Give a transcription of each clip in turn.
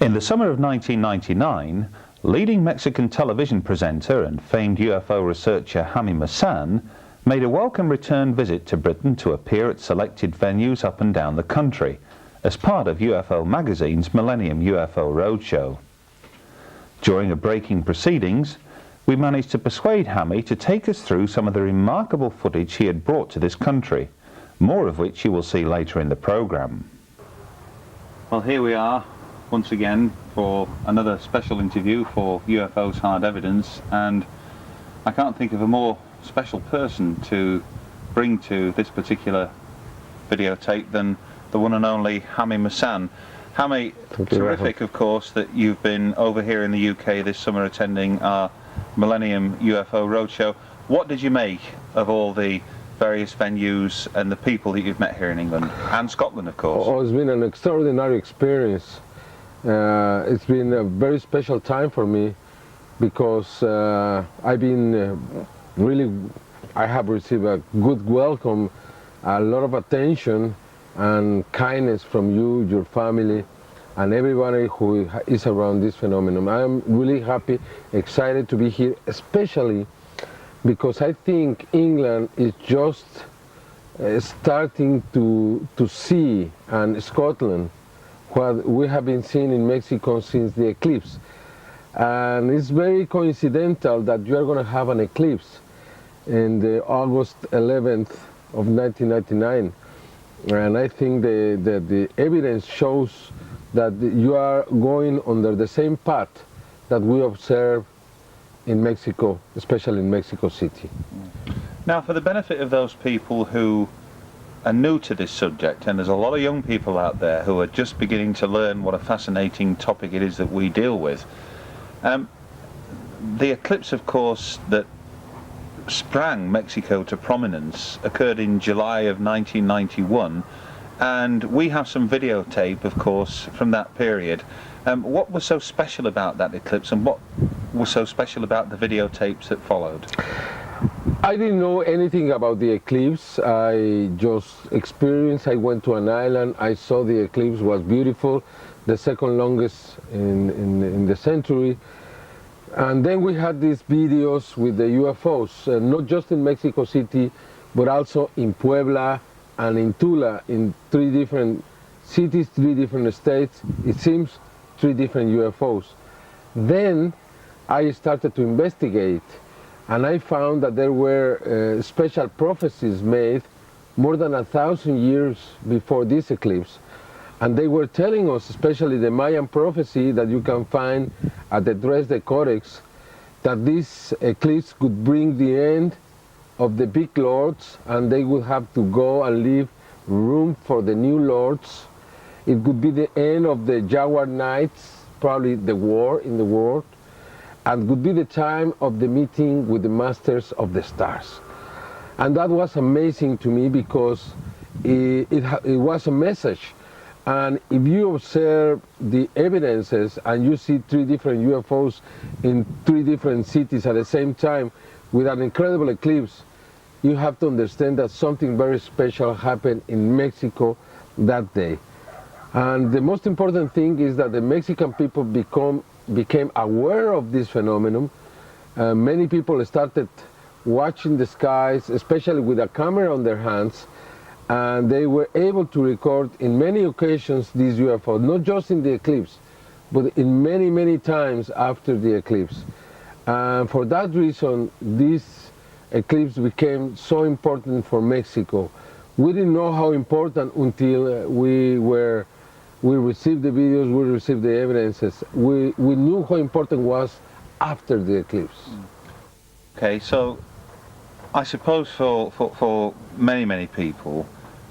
In the summer of 1999, leading Mexican television presenter and famed UFO researcher Jaime Maussan made a welcome return visit to Britain to appear at selected venues up and down the country as part of UFO magazine's Millennium UFO Roadshow. During a breaking proceedings, we managed to persuade Jaime to take us through some of the remarkable footage he had brought to this country, more of which you will see later in the programme. Well, here we are once again for another special interview for UFOs Hard Evidence, and I can't think of a more special person to bring to this particular videotape than the one and only Jaime Maussan. Jaime, terrific of course that you've been over here in the UK this summer attending our Millennium UFO Roadshow. What did you make of all the various venues and the people that you've met here in England and Scotland, of course? Oh, it's been an extraordinary experience. It's been a very special time for me because I've been I have received a good welcome, a lot of attention and kindness from you, your family, and everybody who is around this phenomenon. I am really happy, excited to be here, especially because I think England is just starting to see, and Scotland, what we have been seeing in Mexico since the eclipse. And it's very coincidental that you are going to have an eclipse in the August 11th of 1999. And I think that the evidence shows that you are going under the same path that we observe in Mexico, especially in Mexico City. Now, for the benefit of those people who are new to this subject, and there's a lot of young people out there who are just beginning to learn what a fascinating topic it is that we deal with, the eclipse, of course, that sprang Mexico to prominence occurred in July of 1991, and we have some videotape, of course, from that period. What was so special about that eclipse, and what was so special about the videotapes that followed? I didn't know anything about the eclipse. I just experienced, I went to an island, I saw the eclipse, was beautiful, the second longest in the century. And then we had these videos with the UFOs, not just in Mexico City, but also in Puebla and in Tula, in 3 different cities, 3 different states. It seems 3 different UFOs. Then I started to investigate, and I found that there were special prophecies made more than 1,000 years before this eclipse. And they were telling us, especially the Mayan prophecy that you can find at the Dresden Codex, that this eclipse could bring the end of the big lords, and they would have to go and leave room for the new lords. It could be the end of the Jaguar Knights, probably the war in the world, and would be the time of the meeting with the masters of the stars. And that was amazing to me because it was a message. And if you observe the evidences and you see 3 different UFOs in 3 different cities at the same time with an incredible eclipse, you have to understand that something very special happened in Mexico that day. And the most important thing is that the Mexican people became aware of this phenomenon. Many people started watching the skies, especially with a camera on their hands, and they were able to record in many occasions these UFOs, not just in the eclipse, but in many times after the eclipse. And for that reason, this eclipse became so important for Mexico. We didn't know how important until we received the videos, we received the evidences. We knew how important it was after the eclipse. Okay, so I suppose for many people,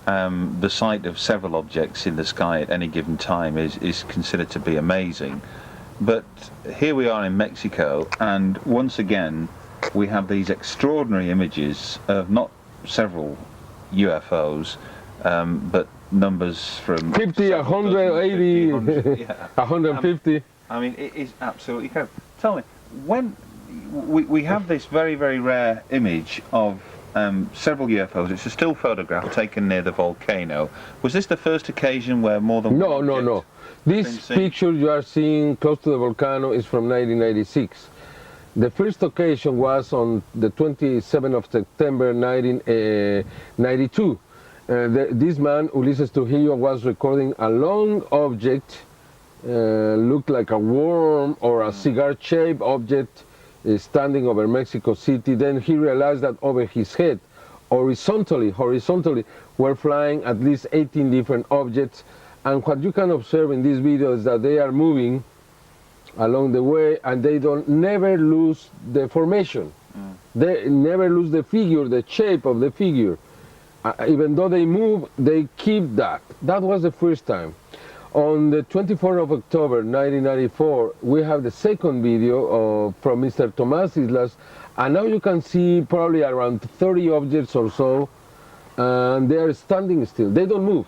the sight of several objects in the sky at any given time is considered to be amazing. But here we are in Mexico, and once again we have these extraordinary images of not several UFOs, but numbers from 50, 180, 150. I mean, it is absolutely incredible. Tell me, when we have this very rare image of several UFOs. It's a still photograph taken near the volcano. Was this the first occasion where more than No, one no, object no. This picture you are seeing close to the volcano is from 1996. The first occasion was on the 27th of September 1992. This man, Ulises Trujillo, was recording a long object, looked like a worm or a cigar-shaped object standing over Mexico City. Then he realized that over his head, horizontally, were flying at least 18 different objects. And what you can observe in this video is that they are moving along the way, and they never lose the formation. They never lose the figure, the shape of the figure. Even though they move, they keep that. That was the first time. On the 24th of October 1994, we have the second video from Mr. Tomás Islas, and now you can see probably around 30 objects or so, and they are standing still. They don't move.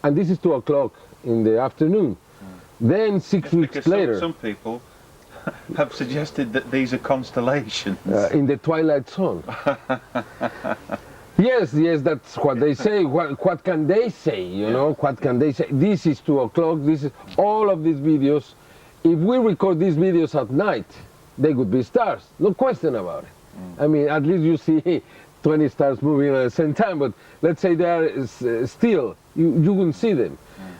And this is 2 o'clock in the afternoon. Then 6 weeks later... Some people have suggested that these are constellations. In the twilight zone. Yes, that's what they say. What can they say, you know? What can they say? This is 2 o'clock, this is... All of these videos, if we record these videos at night, they could be stars, no question about it. I mean, at least you see 20 stars moving at the same time, but let's say they are still, you wouldn't see them.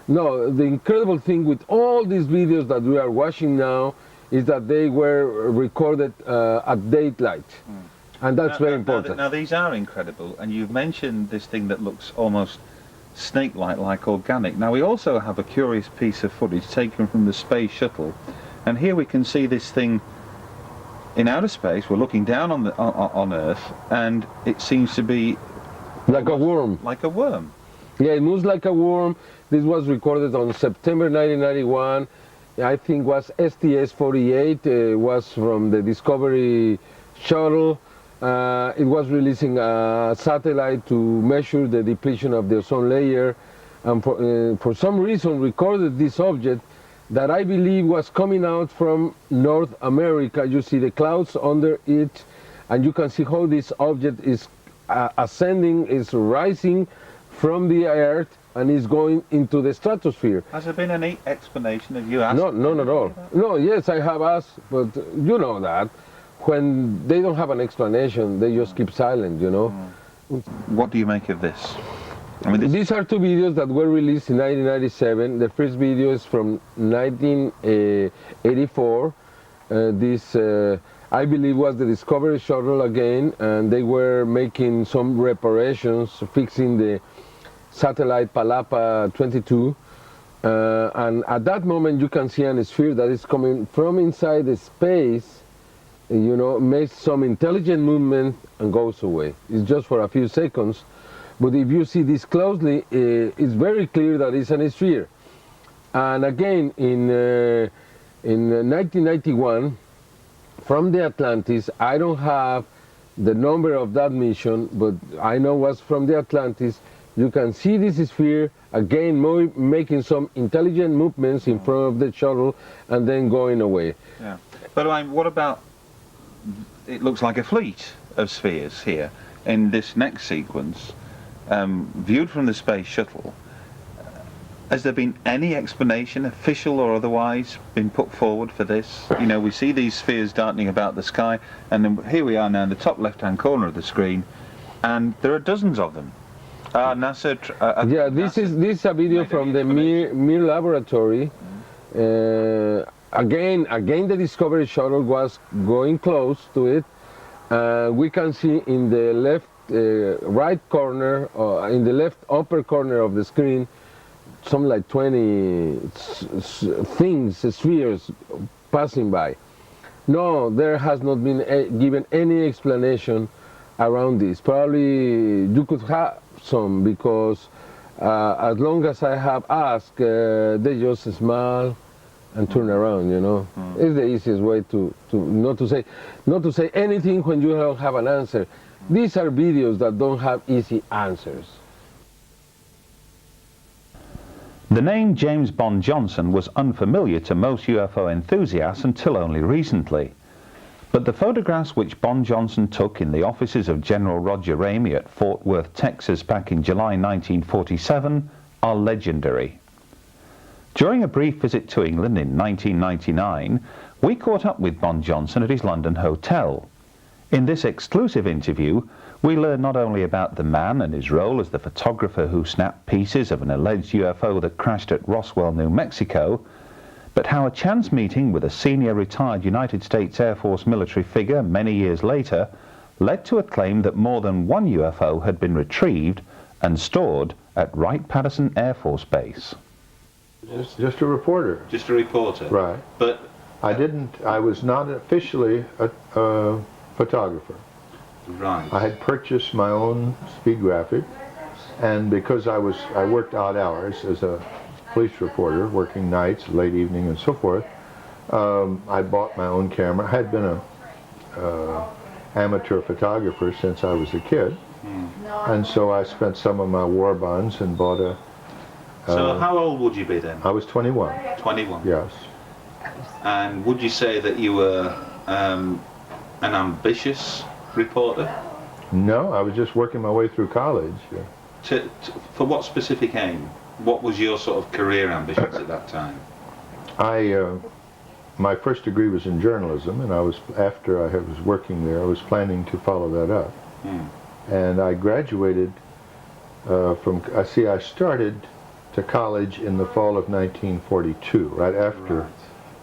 No, the incredible thing with all these videos that we are watching now is that they were recorded at daylight. And that's very important. Now these are incredible, and you've mentioned this thing that looks almost snake-like, like organic. Now we also have a curious piece of footage taken from the space shuttle, and here we can see this thing in outer space. We're looking down on Earth, and it seems to be like a worm. Like a worm. Yeah, it moves like a worm. This was recorded on September 1991. I think was STS-48. Was from the Discovery shuttle. It was releasing a satellite to measure the depletion of the ozone layer, and for some reason recorded this object that I believe was coming out from North America. You see the clouds under it, and you can see how this object is ascending, is rising from the Earth, and is going into the stratosphere. Has there been any explanation? Have you asked? No, none at all. No, yes, I have asked, but you know that when they don't have an explanation, they just keep silent, you know. What do you make of this? I mean, these are 2 videos that were released in 1997. The first video is from 1984. This, I believe, was the Discovery shuttle again, and they were making some reparations, fixing the satellite Palapa 22. And at that moment, you can see a sphere that is coming from inside the space, you know, makes some intelligent movement and goes away. It's just for a few seconds. But if you see this closely, it's very clear that it's an sphere. And again, in 1991, from the Atlantis, I don't have the number of that mission, but I know what's from the Atlantis. You can see this sphere, again, making some intelligent movements in front of the shuttle and then going away. Yeah. But I mean, what about, it looks like a fleet of spheres here in this next sequence. Viewed from the space shuttle, has there been any explanation, official or otherwise, been put forward for this? You know, we see these spheres darting about the sky, and then here we are now in the top left-hand corner of the screen, and there are dozens of them. NASA. Yeah, this is a video from the Mir laboratory. Again, the Discovery shuttle was going close to it. We can see in the left. Right corner, in the left upper corner of the screen, some like 20 spheres passing by. No, there has not been given any explanation around this. Probably you could have some, because as long as I have asked, they just smile and turn around, you know. It's the easiest way to not to say anything when you don't have an answer. These are videos that don't have easy answers. The name James Bond Johnson was unfamiliar to most UFO enthusiasts until only recently. But the photographs which Bon Johnson took in the offices of General Roger Ramey at Fort Worth, Texas back in July 1947 are legendary. During a brief visit to England in 1999, we caught up with Bon Johnson at his London hotel. In this exclusive interview, we learn not only about the man and his role as the photographer who snapped pieces of an alleged UFO that crashed at Roswell, New Mexico, but how a chance meeting with a senior retired United States Air Force military figure many years later led to a claim that more than one UFO had been retrieved and stored at Wright-Patterson Air Force Base. Just a reporter. Just a reporter? Right. But I was not officially a photographer. Right. I had purchased my own speed graphic, and because I worked odd hours as a police reporter, working nights, late evening, and so forth, I bought my own camera. I had been a amateur photographer since I was a kid, and so I spent some of my war bonds and bought a... So how old would you be then? I was 21. 21? Yes. And would you say that you were an ambitious reporter? No, I was just working my way through college. For what specific aim? What was your sort of career ambitions at that time? My first degree was in journalism, and after I was working there, I was planning to follow that up. And I graduated I started to college in the fall of 1942, right after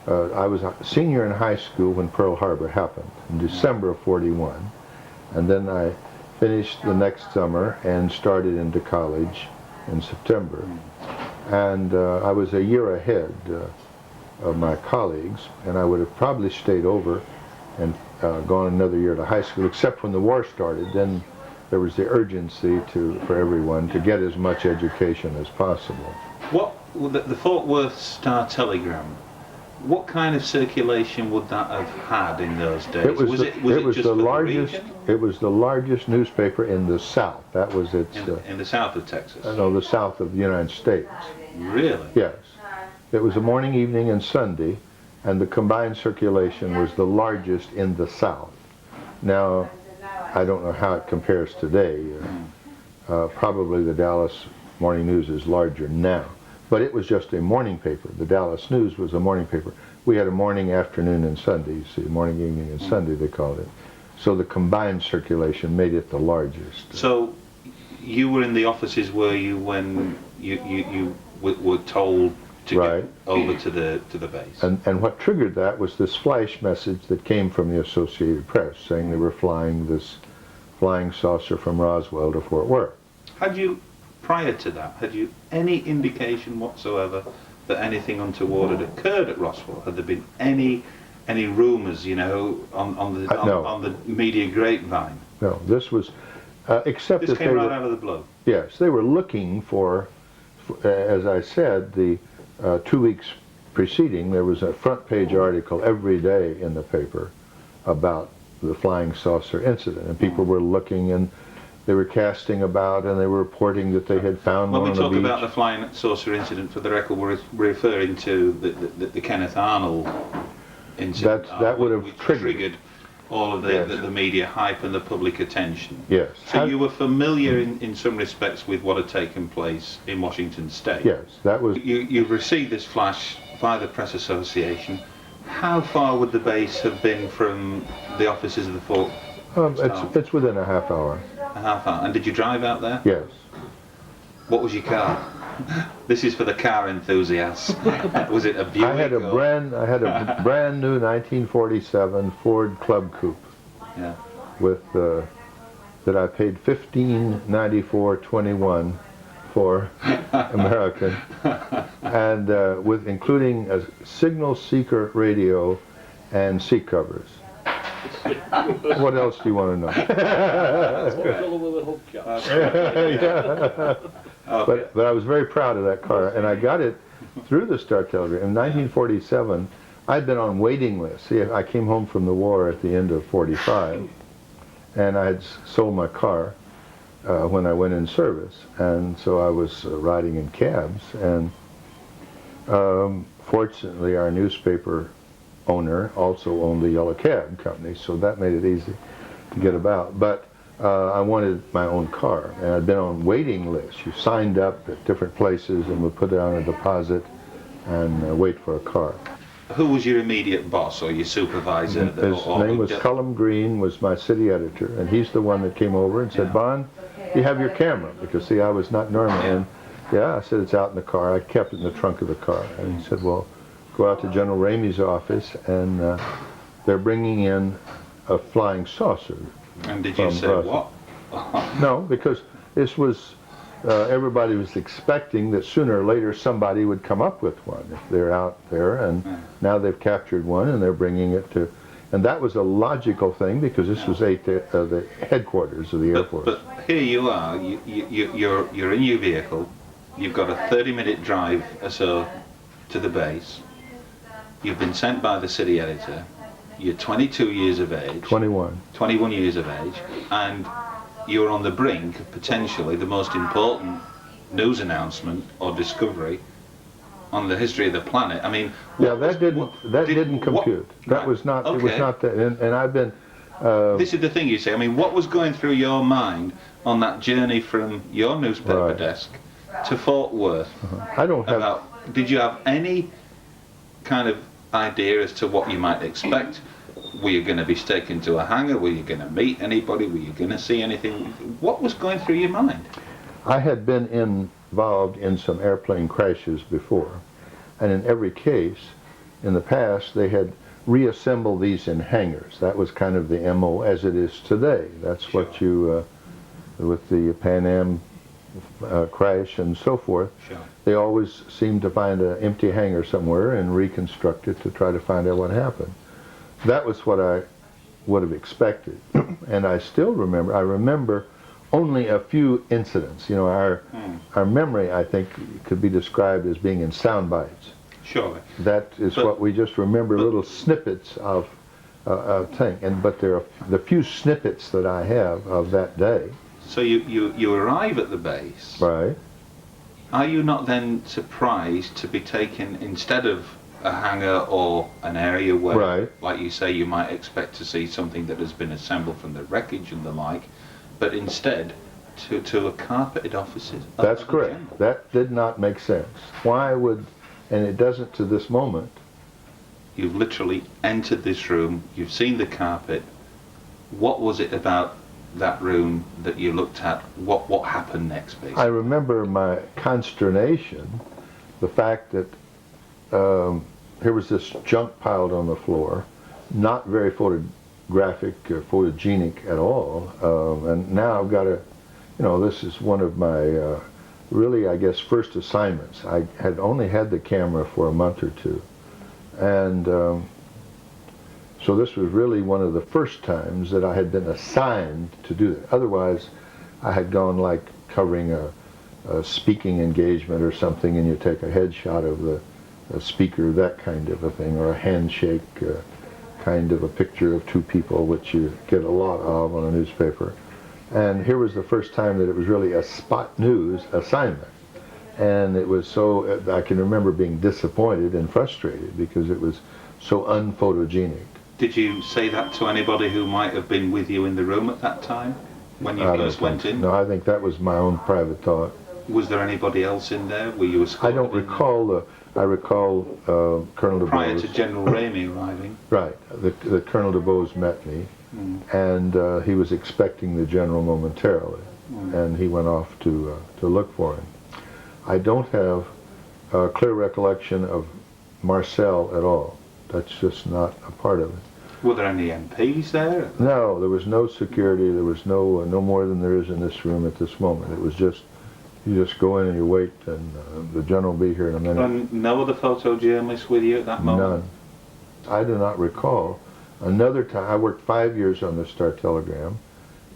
I was a senior in high school when Pearl Harbor happened, in December of 41. And then I finished the next summer and started into college in September. And I was a year ahead of my colleagues, and I would have probably stayed over and gone another year to high school, except when the war started. Then there was the urgency for everyone to get as much education as possible. The Fort Worth Star-Telegram, what kind of circulation would that have had in those days? It was the largest newspaper in the South. That was its... in the south of Texas? No, the south of the United States. Really? Yes. It was a morning, evening, and Sunday, and the combined circulation was the largest in the South. Now, I don't know how it compares today. Probably the Dallas Morning News is larger now. But it was just a morning paper. The Dallas News was a morning paper. We had a morning, afternoon, and Sunday. You see, morning, evening, and Sunday they called it. So the combined circulation made it the largest. So you were in the offices, were you, when you were told to get over to the base? And what triggered that was this flash message that came from the Associated Press saying they were flying this flying saucer from Roswell to Fort Worth. Prior to that, had you any indication whatsoever that anything untoward had occurred at Roswell? Had there been any rumours, on the media grapevine? No, this was except this that came right out of the blue. Yes, they were looking for as I said, the 2 weeks preceding, there was a front page article every day in the paper about the flying saucer incident, and people were looking and they were casting about and they were reporting that they had found one on the beach. When we talk about the flying saucer incident, for the record, we're referring to the Kenneth Arnold incident. That would have triggered all of the media hype and the public attention. Yes. So you were familiar in some respects with what had taken place in Washington State. Yes, that was... You've received this flash by the Press Association. How far would the base have been from the offices of the fort? It's within a half hour. A half hour. And did you drive out there? Yes. What was your car? This is for the car enthusiasts. Was it a Buick? I had a brand new 1947 Ford Club Coupe. Yeah. With that I paid $15.94.21 for American, and with including a signal seeker radio and seat covers. What else do you want to know? Okay. But I was very proud of that car, and I got it through the Star-Telegram. In 1947, I'd been on waiting lists. See, I came home from the war at the end of 45, and I had sold my car when I went in service, and so I was riding in cabs, and fortunately our newspaper owner also owned the yellow cab company, so that made it easy to get about. But I wanted my own car, and I'd been on waiting lists. You signed up at different places and would put down a deposit and wait for a car. Who was your immediate boss or your supervisor? His name was Cullum Green, was my city editor, and he's the one that came over and said, Yeah. Bond, you have your camera? Because see, I was not normal. And yeah, I said, it's out in the car. I kept it in the trunk of the car. And he said, well, go out to General Ramey's office, and they're bringing in a flying saucer. And did you say what? No, because this was, everybody was expecting that sooner or later somebody would come up with one if they're out there, and now they've captured one and they're bringing it to, and that was a logical thing because this was the headquarters of the Air Force. But here you are, you're in your vehicle, you've got a 30-minute drive or so to the base, you've been sent by the city editor, you're 22 years of age. 21 years of age, and you're on the brink of potentially the most important news announcement or discovery on the history of the planet. I mean, yeah, that didn't compute. That was not. Okay. It was not that. And I've been. This is the thing you say. I mean, what was going through your mind on that journey from your newspaper desk to Fort Worth? I don't have. Did you have any kind of idea as to what you might expect? Were you going to be taken to a hangar? Were you going to meet anybody? Were you going to see anything? What was going through your mind? I had been involved in some airplane crashes before, and in every case, in the past, they had reassembled these in hangars. That was kind of the MO as it is today. That's what you, with the Pan Am crash and so forth, they always seem to find an empty hangar somewhere and reconstruct it to try to find out what happened. That was what I would have expected. And I still remember, I remember only a few incidents. You know, our memory, I think, could be described as being in sound bites. Surely. That is what we just remember, little snippets of thing. But there are the few snippets that I have of that day. So you arrive at the base. Right. Are you not then surprised to be taken, instead of a hangar or an area where, like you say, you might expect to see something that has been assembled from the wreckage and the like, but instead to a carpeted offices? That's correct. That did not make sense. Why would, and it doesn't to this moment. You've literally entered this room, you've seen the carpet. What was it about that room that you looked at? What happened next, basically? I remember my consternation, the fact that here was this junk piled on the floor, not very photographic or photogenic at all, and now I've got to, you know, this is one of my really, I guess, first assignments. I had only had the camera for a month or two, and so this was really one of the first times that I had been assigned to do that. Otherwise, I had gone like covering a speaking engagement or something, and you take a headshot of the speaker, that kind of a thing, or a handshake, kind of a picture of two people, which you get a lot of on a newspaper. And here was the first time that it was really a spot news assignment. And it was so, I can remember being disappointed and frustrated because it was so unphotogenic. Did you say that to anybody who might have been with you in the room at that time, when you first went in? No, I think that was my own private thought. Was there anybody else in there? Were you escorted? I don't recall. I recall Colonel DeBose. Prior to General Ramey arriving. Right. The Colonel DeBose met me, and he was expecting the general momentarily, and he went off to look for him. I don't have a clear recollection of Marcel at all. That's just not a part of it. Were there any MPs there? No, there was no security. There was no more than there is in this room at this moment. It was just, you just go in and you wait, and the general will be here in a minute. And no other photojournalists with you at that moment? None. I do not recall. Another time, I worked 5 years on the Star Telegram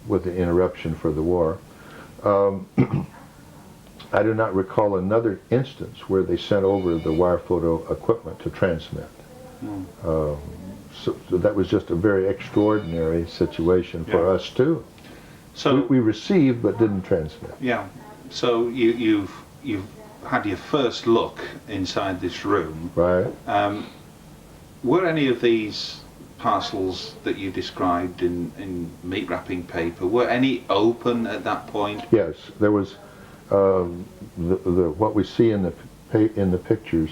with the interruption for the war. I do not recall another instance where they sent over the wire photo equipment to transmit. So that was just a very extraordinary situation for us too. So we received but didn't transmit. Yeah. So you've had your first look inside this room. Right. Were any of these parcels that you described in meat wrapping paper, were any open at that point? Yes, there was what we see in the pictures.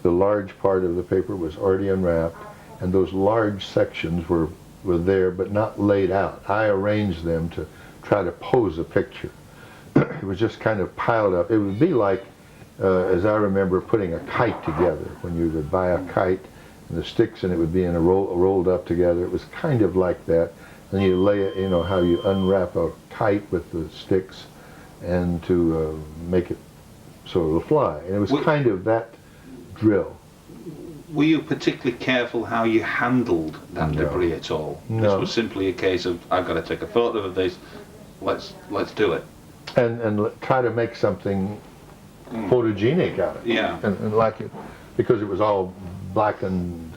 The large part of the paper was already unwrapped, and those large sections were there but not laid out. I arranged them to try to pose a picture. It was just kind of piled up. It would be like, as I remember, putting a kite together. When you would buy a kite and the sticks and it would be in a rolled up together. It was kind of like that. And you lay it, you know, how you unwrap a kite with the sticks and to make it so it'll fly. And it was kind of that drill. Were you particularly careful how you handled that debris at all? No. This was simply a case of, I've got to take a photo of this, let's do it. And try to make something photogenic out of it. Yeah. And like it, because it was all blackened,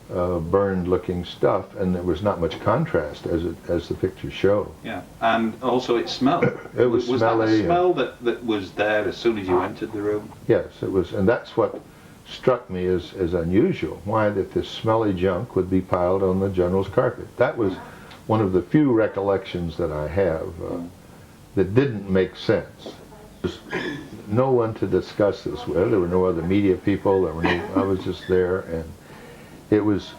burned looking stuff, and there was not much contrast as the pictures show. Yeah, and also it smelled. It was that smelly. the smell that was there as soon as you entered the room? Yes, it was, and that's what struck me as unusual. Why that this smelly junk would be piled on the general's carpet. That was one of the few recollections that I have that didn't make sense. There's no one to discuss this with. There were no other media people. There were I was just there, and it was.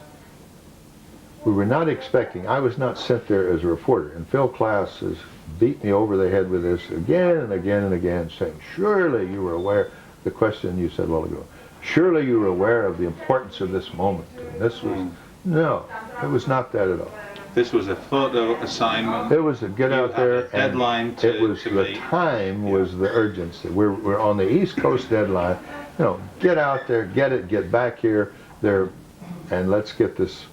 We were not expecting. I was not sent there as a reporter, and Phil Klass has beat me over the head with this again and again and again, saying, "Surely you were aware." The question you said a while ago. Surely you were aware of the importance of this moment. And this was no. It was not that at all. This was a photo assignment. It was to get out there. A deadline and it was to the meet. time was the urgency. We're on the East Coast deadline. You know, get out there, get it, get back here, there, and let's get this.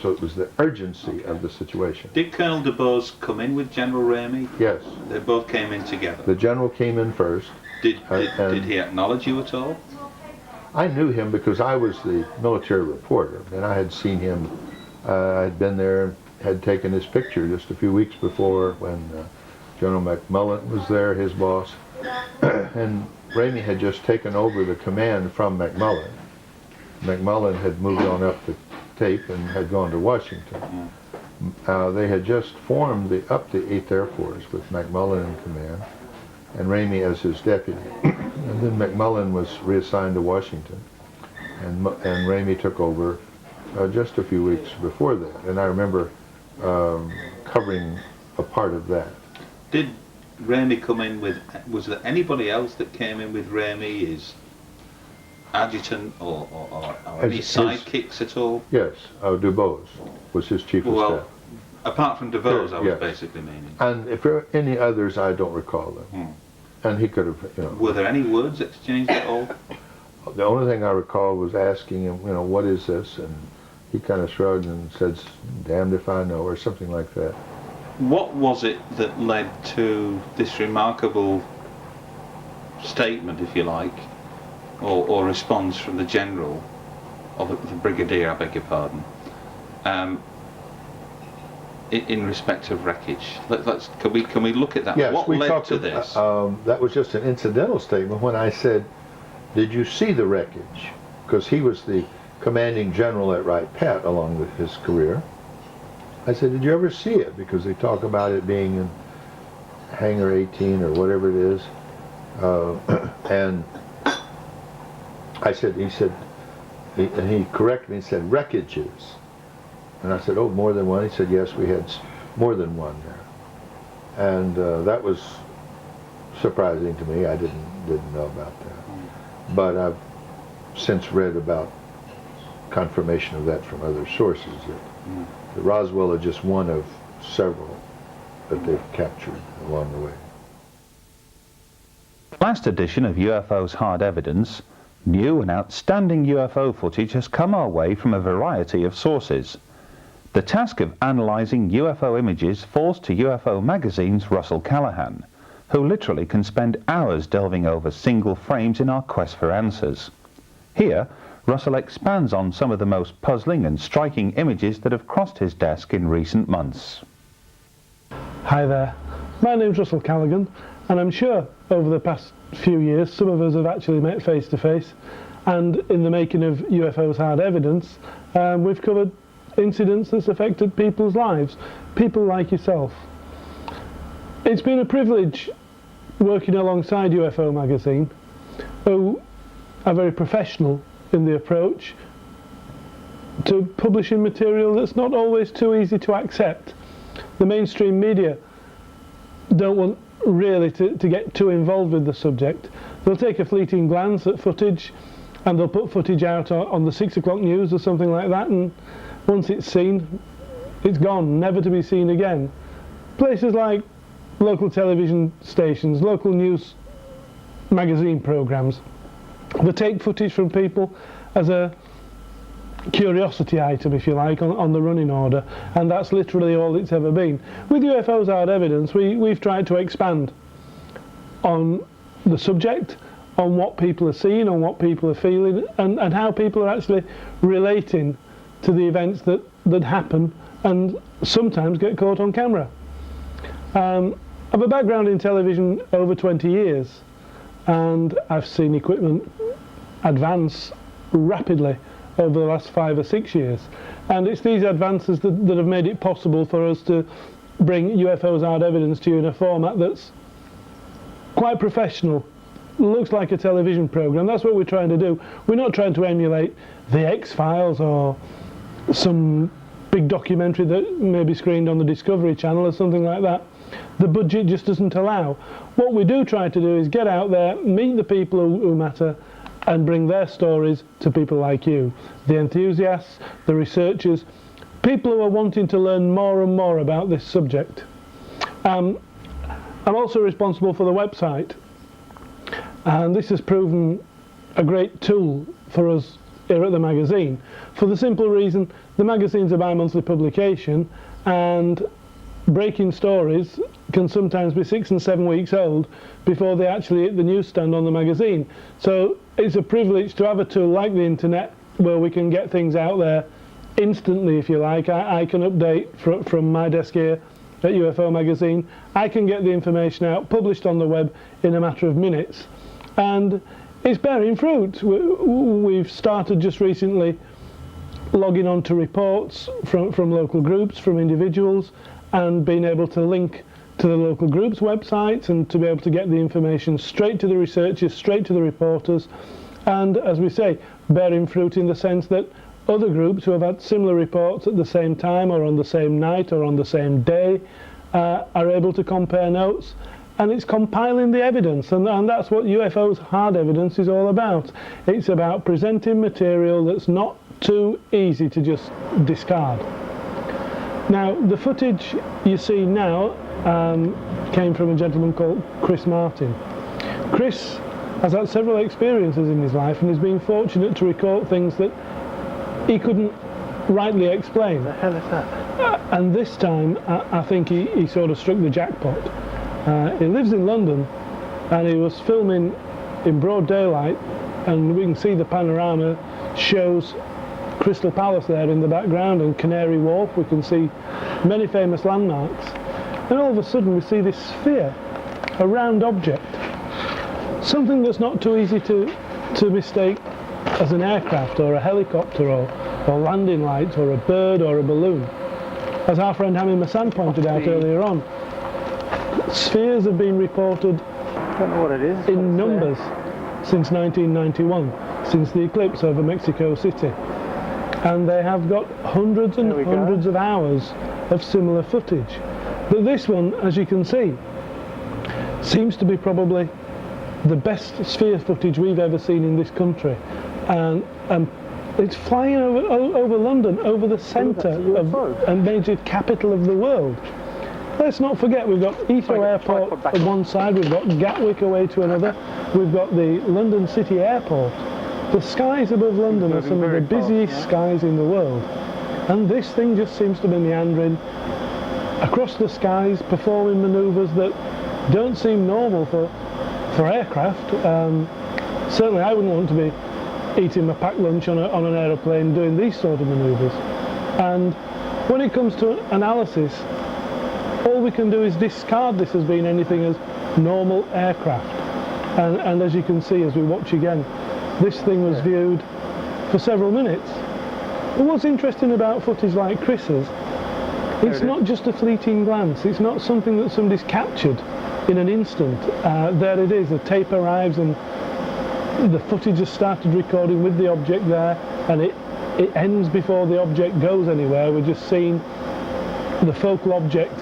So it was the urgency of the situation. Did Colonel DuBose come in with General Ramey? Yes. They both came in together. The general came in first. Did he acknowledge you at all? I knew him because I was the military reporter, and I had seen him. I had been there, had taken his picture just a few weeks before when General McMullen was there, his boss, and Ramey had just taken over the command from McMullen. McMullen had moved on up the tape and had gone to Washington. They had just formed up the 8th Air Force with McMullen in command and Ramey as his deputy. And then McMullen was reassigned to Washington, and Ramey took over just a few weeks before that. And I remember covering a part of that. Did Ramey come in with, was there anybody else that came in with Ramey, his adjutant or any sidekicks at all? Yes, DuBose was his chief of staff. Apart from DuBose, I was yes. basically meaning. And if there are any others, I don't recall them. And he could have, you know. Were there any words exchanged at all? The only thing I recall was asking him, you know, what is this? And he kind of shrugged and said, damned if I know, or something like that. What was it that led to this remarkable statement, if you like, or response from the general, or the brigadier, I beg your pardon, in respect of wreckage? Can we look at that? Yes, what led to this? That was just an incidental statement when I said, did you see the wreckage? Because he was the commanding general at Wright Pat along with his career. I said, did you ever see it? Because they talk about it being in Hangar 18 or whatever it is. And I said, and he corrected me and said, wreckages. And I said, oh, more than one? He said, yes, we had more than one there. And that was surprising to me. I didn't know about that. But I've since read about confirmation of that from other sources. The Roswell are just one of several that they've captured along the way. Last edition of UFO's Hard Evidence, new and outstanding UFO footage has come our way from a variety of sources. The task of analysing UFO images falls to UFO Magazine's Russell Callahan, who literally can spend hours delving over single frames in our quest for answers. Here, Russell expands on some of the most puzzling and striking images that have crossed his desk in recent months. Hi there, my name's Russell Callaghan, and I'm sure over the past few years some of us have actually met face to face, And in the making of UFOs Hard Evidence, we've covered incidents that's affected people's lives, people like yourself. It's been a privilege working alongside UFO Magazine, who are very professional in the approach to publishing material that's not always too easy to accept. The mainstream media don't want really to get too involved with the subject. They'll take a fleeting glance at footage and they'll put footage out on the 6 o'clock news or something like that, and once it's seen, it's gone, never to be seen again. Places like local television stations, local news magazine programs, they take footage from people as a curiosity item, if you like, on the running order, and that's literally all it's ever been. With UFOs Hard Evidence, we've tried to expand on the subject, on what people are seeing, on what people are feeling, and how people are actually relating to the events that happen and sometimes get caught on camera. I have a background in television over 20 years, and I've seen equipment advance rapidly over the last 5 or 6 years, and it's these advances that have made it possible for us to bring UFOs Hard Evidence to you in a format that's quite professional, looks like a television program. That's what we're trying to do. We're not trying to emulate the X-Files or some big documentary that may be screened on the Discovery Channel or something like that. The budget just doesn't allow. What we do try to do is get out there, meet the people who matter, and bring their stories to people like you, the enthusiasts, the researchers, people who are wanting to learn more and more about this subject. I'm also responsible for the website, and this has proven a great tool for us here at the magazine, for the simple reason the magazine's a bi-monthly publication, and breaking stories can sometimes be 6 and 7 weeks old before they actually hit the newsstand on the magazine. So it's a privilege to have a tool like the internet where we can get things out there instantly, if you like. I can update from my desk here at UFO Magazine. I can get the information out, published on the web in a matter of minutes, and it's bearing fruit. We've started just recently logging on to reports from local groups, from individuals, and being able to link to the local groups' websites and to be able to get the information straight to the researchers, straight to the reporters, and, as we say, bearing fruit in the sense that other groups who have had similar reports at the same time or on the same night or on the same day are able to compare notes, and it's compiling the evidence, and that's what UFOs Hard Evidence is all about. It's about presenting material that's not too easy to just discard. Now, the footage you see now came from a gentleman called Chris Martin. Chris has had several experiences in his life and has been fortunate to record things that he couldn't rightly explain. What the hell is that? And this time, I think he sort of struck the jackpot. He lives in London, and he was filming in broad daylight, and we can see the panorama shows Crystal Palace there in the background and Canary Wharf. We can see many famous landmarks, and all of a sudden we see this sphere, a round object, something that's not too easy to mistake as an aircraft or a helicopter or landing lights or a bird or a balloon. As our friend Hami Massan pointed out earlier on, spheres have been reported I don't know what it is. in numbers since 1991, since the eclipse over Mexico City. And they have got hundreds and hundreds of hours of similar footage. But this one, as you can see, seems to be probably the best sphere footage we've ever seen in this country. And it's flying over London, over the centre of a major capital of the world. Let's not forget, we've got Heathrow Airport on one side, we've got Gatwick away to another, we've got the London City Airport. The skies above London are some of the busiest skies in the world, and this thing just seems to be meandering across the skies, performing manoeuvres that don't seem normal for aircraft. Certainly I wouldn't want to be eating my packed lunch on an aeroplane doing these sort of manoeuvres. And when it comes to analysis, all we can do is discard this as being anything as normal aircraft. And as you can see as we watch again, this thing was viewed for several minutes. But what's interesting about footage like Chris's, it's not just a fleeting glance, it's not something that somebody's captured in an instant. There it is, the tape arrives and the footage has started recording with the object there, and it ends before the object goes anywhere. We're just seeing the focal object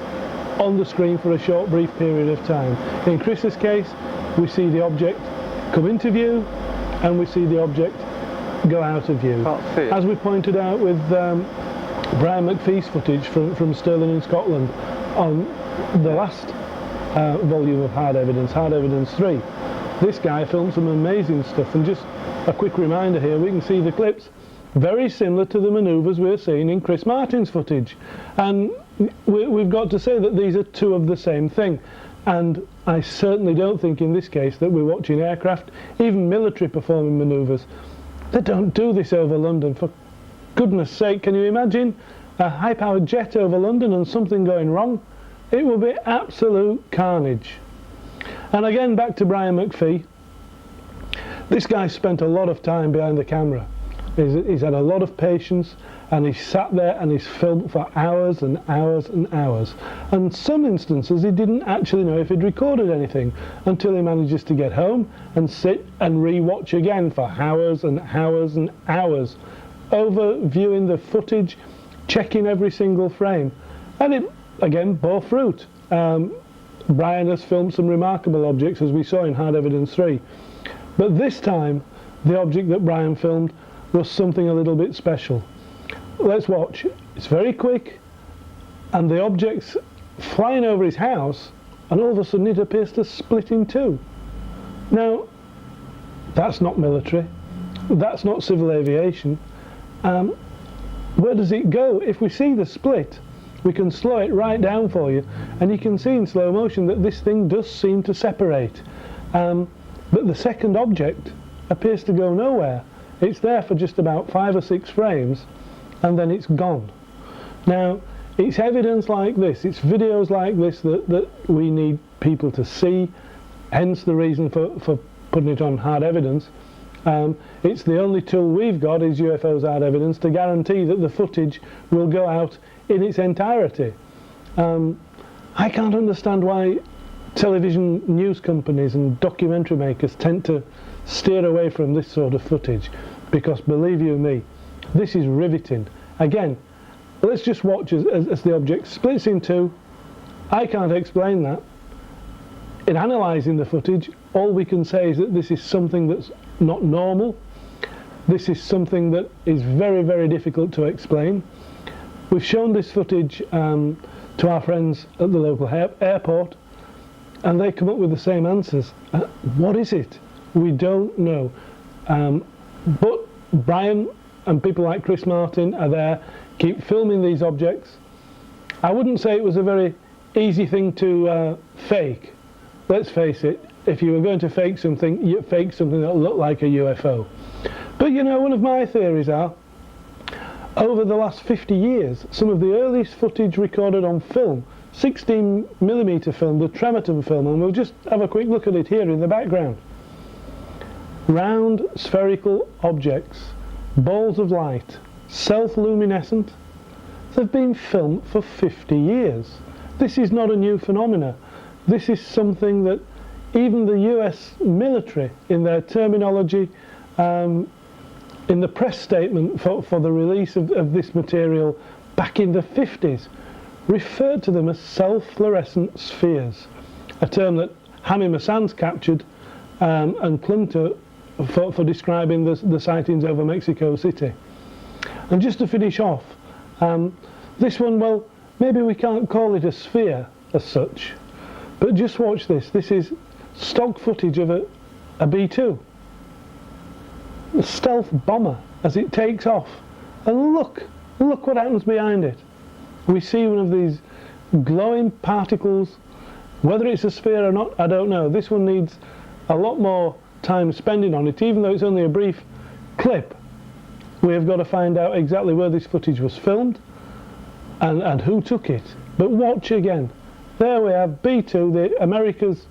on the screen for a short, brief period of time. In Chris's case, we see the object come into view and we see the object go out of view. As we pointed out with Brian McPhee's footage from Stirling in Scotland on the last volume of Hard Evidence 3. This guy filmed some amazing stuff, and just a quick reminder here, we can see the clips very similar to the manoeuvres we're seeing in Chris Martin's footage, and we've got to say that these are two of the same thing. And I certainly don't think in this case that we're watching aircraft, even military, performing manoeuvres. They don't do this over London, for goodness sake. Can you imagine a high-powered jet over London and something going wrong? It will be absolute carnage. And again, back to Brian McPhee. This guy spent a lot of time behind the camera. He's had a lot of patience, and he's sat there and he's filmed for hours and hours and hours. And some instances he didn't actually know if he'd recorded anything until he manages to get home and sit and re-watch again for hours and hours and hours, over viewing the footage, checking every single frame. And it, again, bore fruit. Brian has filmed some remarkable objects, as we saw in Hard Evidence 3. But this time, the object that Brian filmed was something a little bit special. Let's watch. It's very quick, and the object's flying over his house, and all of a sudden it appears to split in two. Now, that's not military, that's not civil aviation. Where does it go? If we see the split, we can slow it right down for you, and you can see in slow motion that this thing does seem to separate. But the second object appears to go nowhere. It's there for just about 5 or 6 frames, and then it's gone. Now, it's evidence like this, it's videos like this that we need people to see, hence the reason for putting it on Hard Evidence. It's the only tool we've got, is UFOs Hard Evidence, to guarantee that the footage will go out in its entirety. I can't understand why television news companies and documentary makers tend to steer away from this sort of footage, because believe you me, this is riveting. Again, let's just watch as the object splits in two. I can't explain that. In analysing the footage, all we can say is that this is something that's not normal. This is something that is very, very difficult to explain. We've shown this footage to our friends at the local airport, and they come up with the same answers. What is it? We don't know. But Brian and people like Chris Martin are there, keep filming these objects. I wouldn't say it was a very easy thing to fake. Let's face it, if you were going to fake something, you'd fake something that looked like a UFO. But you know, one of my theories are, over the last 50 years, some of the earliest footage recorded on film, 16mm film, the Tremerton film, and we'll just have a quick look at it here in the background. Round spherical objects, balls of light, self-luminescent, they've been filmed for 50 years. This is not a new phenomena. This is something that even the US military, in their terminology, in the press statement for the release of this material back in the 50s, referred to them as self-fluorescent spheres, a term that Hammy Massan's captured and clung to for describing the sightings over Mexico City. And just to finish off, this one, well, maybe we can't call it a sphere as such, but just watch this. This is stock footage of a B-2, a stealth bomber, as it takes off. And look what happens behind it. We see one of these glowing particles. Whether it's a sphere or not, I don't know. This one needs a lot more time spending on it, even though it's only a brief clip. We have got to find out exactly where this footage was filmed and who took it. But watch again. There we have B-2, America's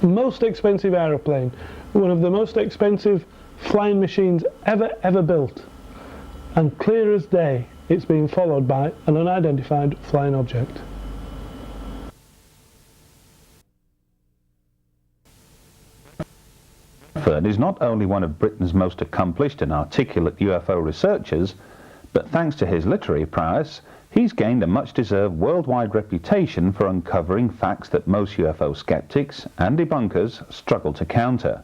most expensive aeroplane, one of the most expensive flying machines ever built. And clear as day, it's being followed by an unidentified flying object. Fern is not only one of Britain's most accomplished and articulate UFO researchers, but thanks to his literary prowess, he's gained a much-deserved worldwide reputation for uncovering facts that most UFO skeptics and debunkers struggle to counter.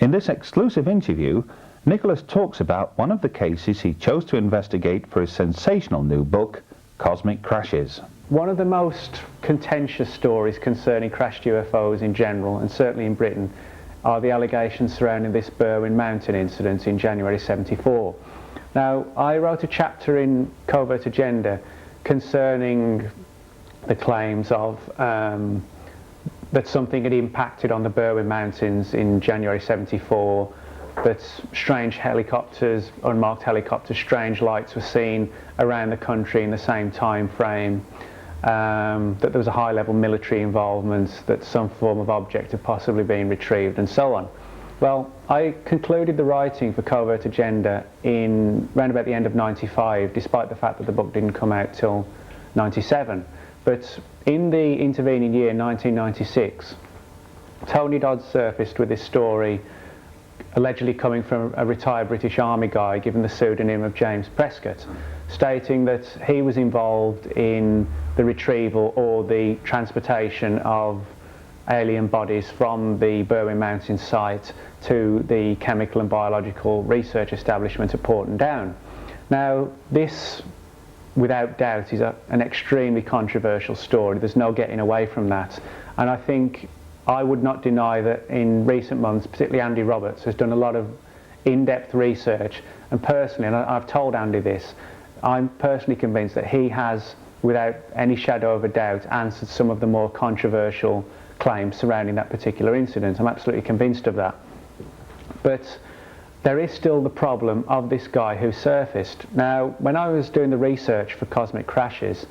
In this exclusive interview, Nicholas talks about one of the cases he chose to investigate for his sensational new book, Cosmic Crashes. One of the most contentious stories concerning crashed UFOs in general, and certainly in Britain, are the allegations surrounding this Berwyn Mountain incident in January '74. Now, I wrote a chapter in Covert Agenda concerning the claims of that something had impacted on the Berwyn Mountains in January '74, that strange helicopters, unmarked helicopters, strange lights were seen around the country in the same time frame, that there was a high-level military involvement, that some form of object had possibly been retrieved, and so on. Well, I concluded the writing for Covert Agenda in round about the end of '95, despite the fact that the book didn't come out till '97. But in the intervening year, 1996, Tony Dodd surfaced with this story, allegedly coming from a retired British Army guy given the pseudonym of James Prescott, stating that he was involved in the retrieval or the transportation of alien bodies from the Berwyn Mountain site to the chemical and biological research establishment at Porton Down. Now, this, without doubt, is an extremely controversial story. There's no getting away from that. And I think I would not deny that in recent months, particularly Andy Roberts, has done a lot of in-depth research. And personally, and I've told Andy this, I'm personally convinced that he has, without any shadow of a doubt, answered some of the more controversial claims surrounding that particular incident. I'm absolutely convinced of that. But there is still the problem of this guy who surfaced. Now, when I was doing the research for Cosmic Crashes,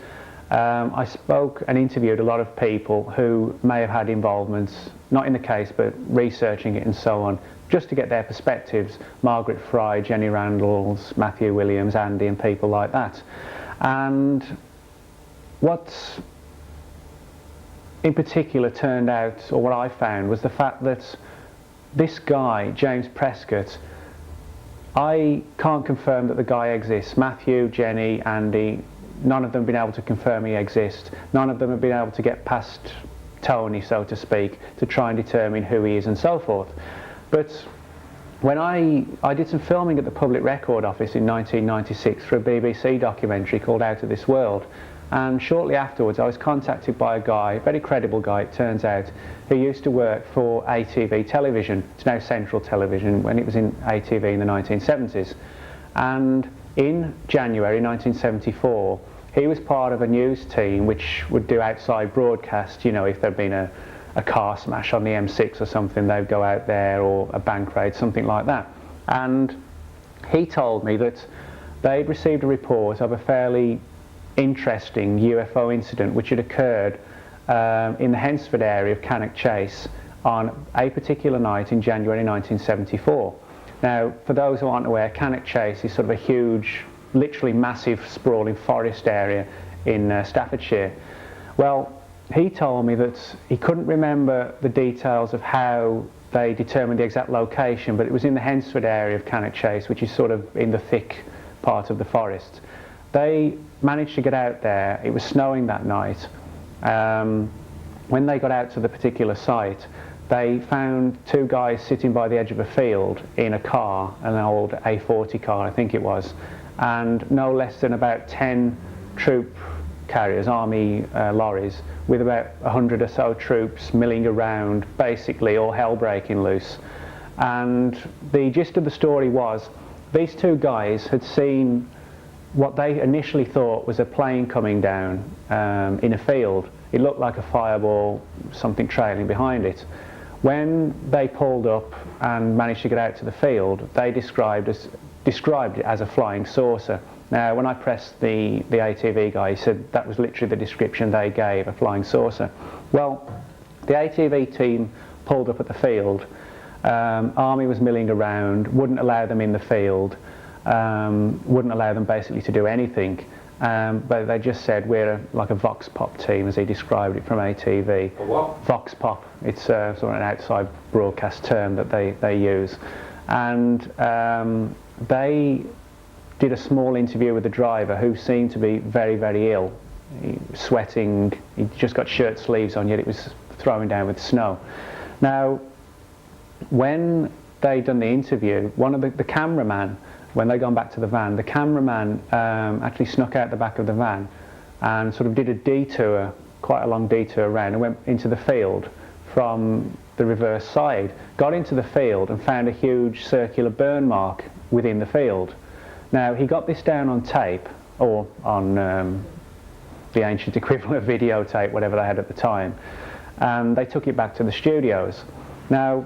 I spoke and interviewed a lot of people who may have had involvements, not in the case, but researching it and so on, just to get their perspectives. Margaret Fry, Jenny Randalls, Matthew Williams, Andy, and people like that. And what in particular turned out, or what I found, was the fact that this guy, James Prescott, I can't confirm that the guy exists. Matthew, Jenny, Andy, none of them have been able to confirm he exists. None of them have been able to get past Tony, so to speak, to try and determine who he is and so forth. But when I did some filming at the Public Record Office in 1996 for a BBC documentary called Out of This World, and shortly afterwards I was contacted by a guy, a very credible guy it turns out, who used to work for ATV Television. It's now Central Television, when it was in ATV in the 1970s. And in January 1974, he was part of a news team which would do outside broadcasts. You know, if there'd been a car smash on the M6 or something, they'd go out there, or a bank raid, something like that. And he told me that they'd received a report of a fairly interesting UFO incident which had occurred in the Hensford area of Cannock Chase on a particular night in January 1974. Now, for those who aren't aware, Cannock Chase is sort of a huge, literally massive, sprawling forest area in Staffordshire. Well, he told me that he couldn't remember the details of how they determined the exact location, but it was in the Hensford area of Cannock Chase, which is sort of in the thick part of the forest. They managed to get out there. It was snowing that night. When they got out to the particular site, they found two guys sitting by the edge of a field in a car, an old A40 car, I think it was, and no less than about 10 troop carriers, army lorries, with about 100 or so troops milling around, basically all hell breaking loose. And the gist of the story was, these two guys had seen what they initially thought was a plane coming down in a field. It looked like a fireball, something trailing behind it. When they pulled up and managed to get out to the field, they described it as a flying saucer. Now, when I pressed the ATV guy, he said that was literally the description they gave, a flying saucer. Well, the ATV team pulled up at the field. Army was milling around, wouldn't allow them in the field, wouldn't allow them basically to do anything. But they just said we're like a vox pop team, as he described it from ATV. A what? Vox pop. It's sort of an outside broadcast term that they use. And they did a small interview with the driver, who seemed to be very, very ill. He was sweating, he just got shirt sleeves on, yet it was throwing down with snow. Now, when they'd done the interview, one of the cameraman, when they'd gone back to the van, the cameraman actually snuck out the back of the van and sort of did a detour, quite a long detour around, and went into the field from the reverse side, got into the field and found a huge circular burn mark within the field. Now, he got this down on tape, or on the ancient equivalent of videotape, whatever they had at the time, and they took it back to the studios. Now,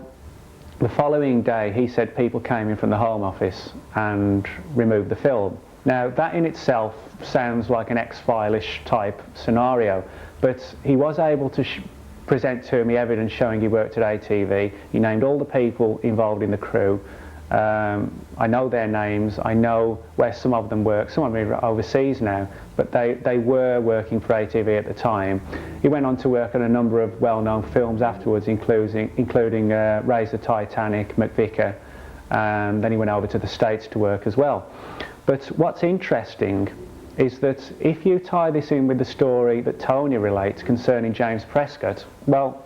the following day, he said people came in from the Home Office and removed the film. Now, that in itself sounds like an X-File-ish type scenario, but he was able to present to me evidence showing he worked at ATV. He named all the people involved in the crew. I know their names, I know where some of them work. Some of them are overseas now, but they were working for ATV at the time. He went on to work on a number of well-known films afterwards, including Raise the Titanic, McVicker, and then he went over to the States to work as well. But what's interesting is that if you tie this in with the story that Tony relates concerning James Prescott, well,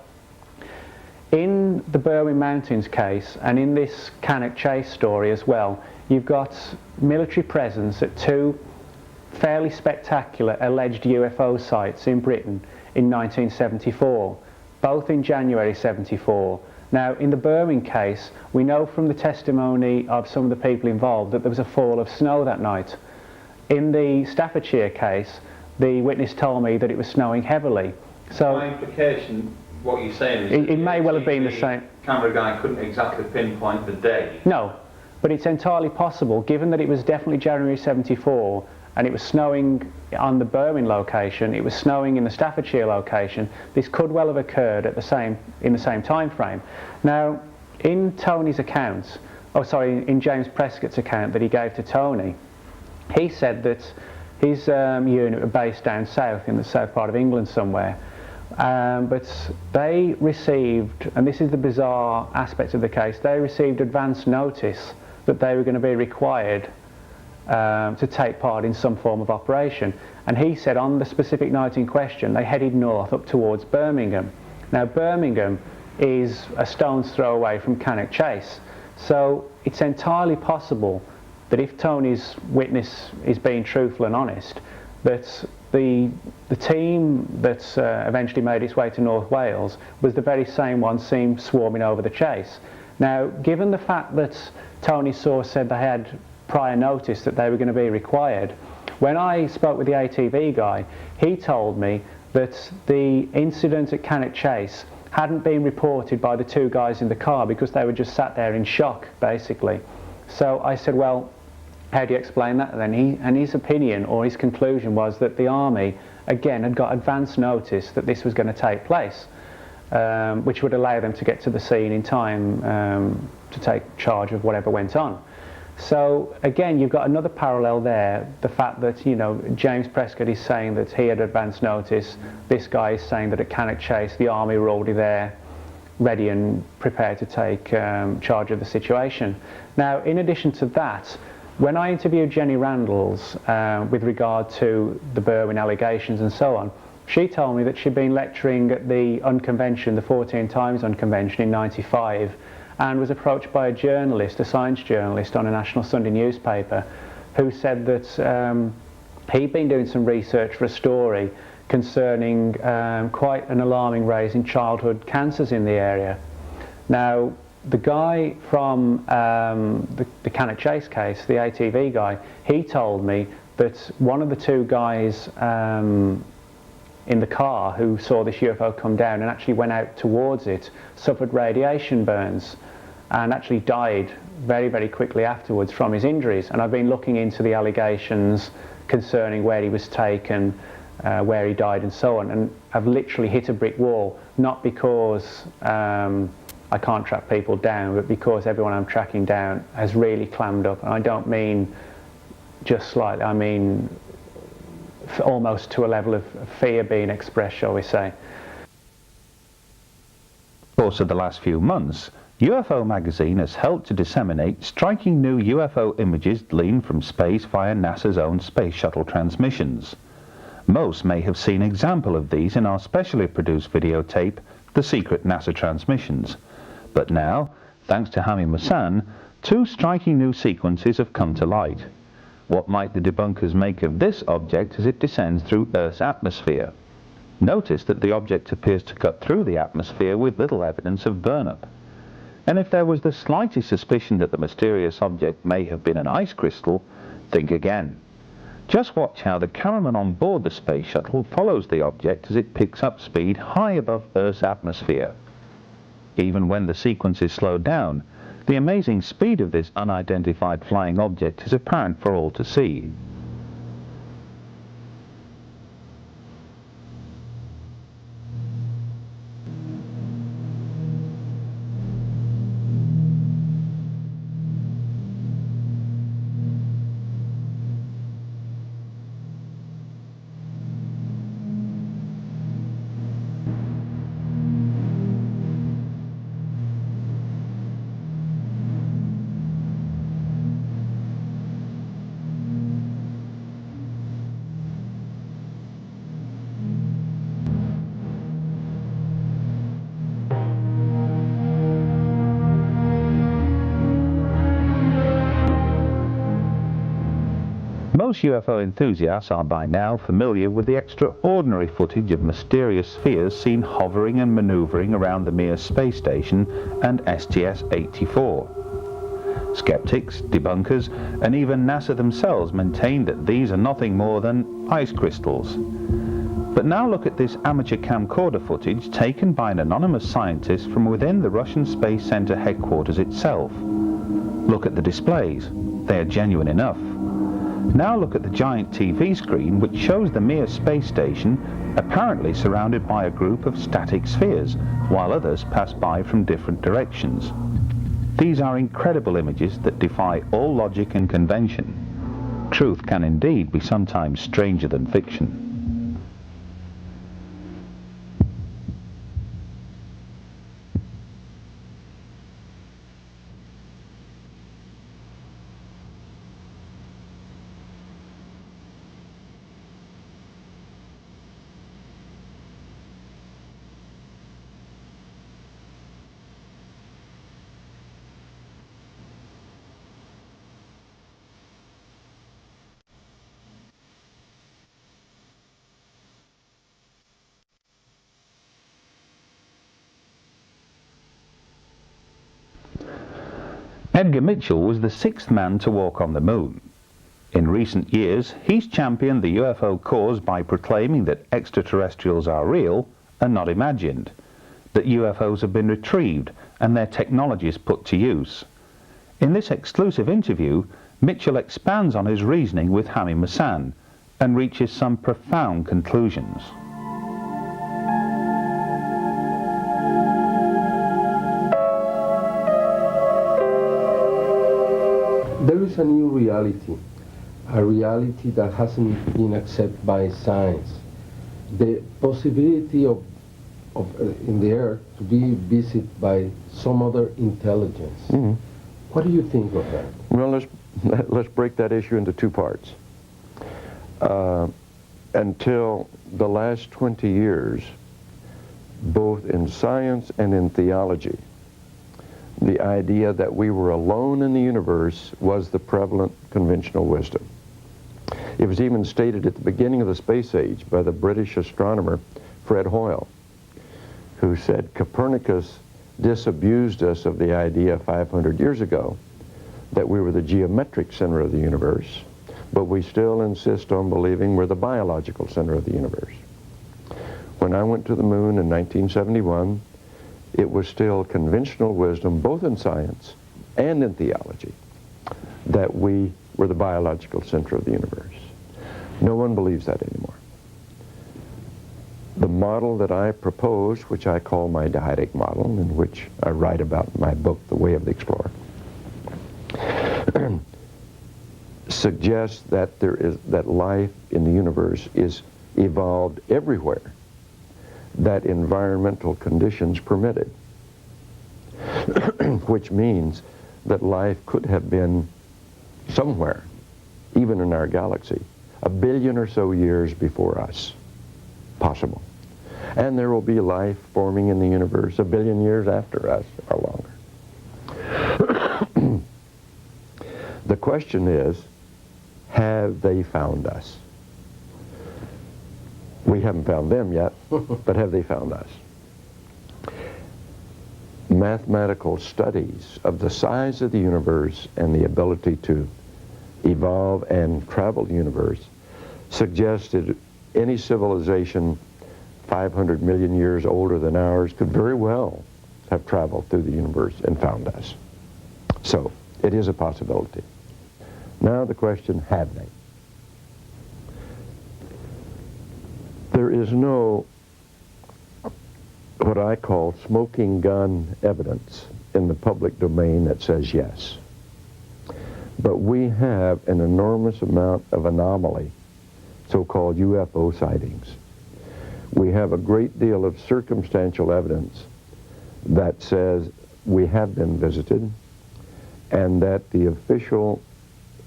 in the Berwyn Mountains case, and in this Cannock Chase story as well, you've got military presence at two fairly spectacular alleged UFO sites in Britain in 1974, both in January 74. Now, in the Berwyn case, we know from the testimony of some of the people involved that there was a fall of snow that night. In the Staffordshire case, the witness told me that it was snowing heavily. So, by implication, what you're saying is it may well have been the same. Camera guy couldn't exactly pinpoint the day. No, but it's entirely possible, given that it was definitely January 74 and it was snowing on the Berwyn location, it was snowing in the Staffordshire location, this could well have occurred at in the same time frame. Now, in Tony's account, in James Prescott's account that he gave to Tony, he said that his unit were based down south, in the south part of England somewhere. But they received, and this is the bizarre aspect of the case, they received advance notice that they were going to be required to take part in some form of operation. And he said on the specific night in question, they headed north up towards Birmingham. Now, Birmingham is a stone's throw away from Cannock Chase. So it's entirely possible that if Tony's witness is being truthful and honest, that the team that eventually made its way to North Wales was the very same one seen swarming over the chase. Now, given the fact that Tony's source said they had prior notice that they were going to be required, when I spoke with the ATV guy, he told me that the incident at Cannock Chase hadn't been reported by the two guys in the car because they were just sat there in shock, basically. So I said, well, how do you explain that then? And his opinion, or his conclusion, was that the army, again, had got advance notice that this was going to take place, which would allow them to get to the scene in time to take charge of whatever went on. So again, you've got another parallel there, the fact that, you know, James Prescott is saying that he had advance notice, this guy is saying that at Cannock Chase the army were already there, ready and prepared to take charge of the situation. Now, in addition to that, when I interviewed Jenny Randalls with regard to the Berwyn allegations and so on, she told me that she'd been lecturing at the Unconvention, the 14 Times Unconvention in '95, and was approached by a journalist, a science journalist on a national Sunday newspaper, who said that he'd been doing some research for a story concerning quite an alarming rise in childhood cancers in the area. Now, the guy from the Cannock Chase case, the ATV guy, he told me that one of the two guys in the car who saw this UFO come down and actually went out towards it suffered radiation burns and actually died very, very quickly afterwards from his injuries. And I've been looking into the allegations concerning where he was taken, where he died and so on, and I've literally hit a brick wall, not because I I can't track people down, but because everyone I'm tracking down has really clammed up. And I don't mean just slightly, I mean almost to a level of fear being expressed, shall we say. In the course of the last few months, UFO magazine has helped to disseminate striking new UFO images gleaned from space via NASA's own space shuttle transmissions. Most may have seen an example of these in our specially produced videotape, The Secret NASA Transmissions. But now, thanks to Hami Masan, two striking new sequences have come to light. What might the debunkers make of this object as it descends through Earth's atmosphere? Notice that the object appears to cut through the atmosphere with little evidence of burn-up. And if there was the slightest suspicion that the mysterious object may have been an ice crystal, think again. Just watch how the cameraman on board the space shuttle follows the object as it picks up speed high above Earth's atmosphere. Even when the sequence is slowed down, the amazing speed of this unidentified flying object is apparent for all to see. Most UFO enthusiasts are by now familiar with the extraordinary footage of mysterious spheres seen hovering and maneuvering around the Mir space station and STS-84. Skeptics, debunkers, and even NASA themselves maintain that these are nothing more than ice crystals. But now look at this amateur camcorder footage taken by an anonymous scientist from within the Russian Space Center headquarters itself. Look at the displays. They are genuine enough. Now look at the giant TV screen which shows the Mir space station apparently surrounded by a group of static spheres, while others pass by from different directions. These are incredible images that defy all logic and convention. Truth can indeed be sometimes stranger than fiction. Edgar Mitchell was the sixth man to walk on the moon. In recent years, he's championed the UFO cause by proclaiming that extraterrestrials are real and not imagined, that UFOs have been retrieved and their technologies put to use. In this exclusive interview, Mitchell expands on his reasoning with Hami Masan and reaches some profound conclusions. There is a new reality, a reality that hasn't been accepted by science. The possibility of in the Earth to be visited by some other intelligence. Mm-hmm. What do you think of that? Well, let's break that issue into two parts. Until the last 20 years, both in science and in theology, the idea that we were alone in the universe was the prevalent conventional wisdom. It was even stated at the beginning of the space age by the British astronomer Fred Hoyle, who said Copernicus disabused us of the idea 500 years ago that we were the geometric center of the universe, but we still insist on believing we're the biological center of the universe. When I went to the moon in 1971, it was still conventional wisdom, both in science and in theology, that we were the biological center of the universe. No one believes that anymore. The model that I propose, which I call my dyadic model, in which I write about in my book, The Way of the Explorer, suggests that that life in the universe is evolved everywhere that environmental conditions permitted, which means that life could have been somewhere, even in our galaxy, 1 billion or so years before us. Possible. And there will be life forming in the universe 1 billion years after us or longer. The question is, have they found us? We haven't found them yet, but have they found us? Mathematical studies of the size of the universe and the ability to evolve and travel the universe suggested any civilization 500 million years older than ours could very well have traveled through the universe and found us. So, it is a possibility. Now the question, have they? There is no, what I call smoking gun evidence in the public domain that says yes. But we have an enormous amount of anomaly, so-called UFO sightings. We have a great deal of circumstantial evidence that says we have been visited and that the official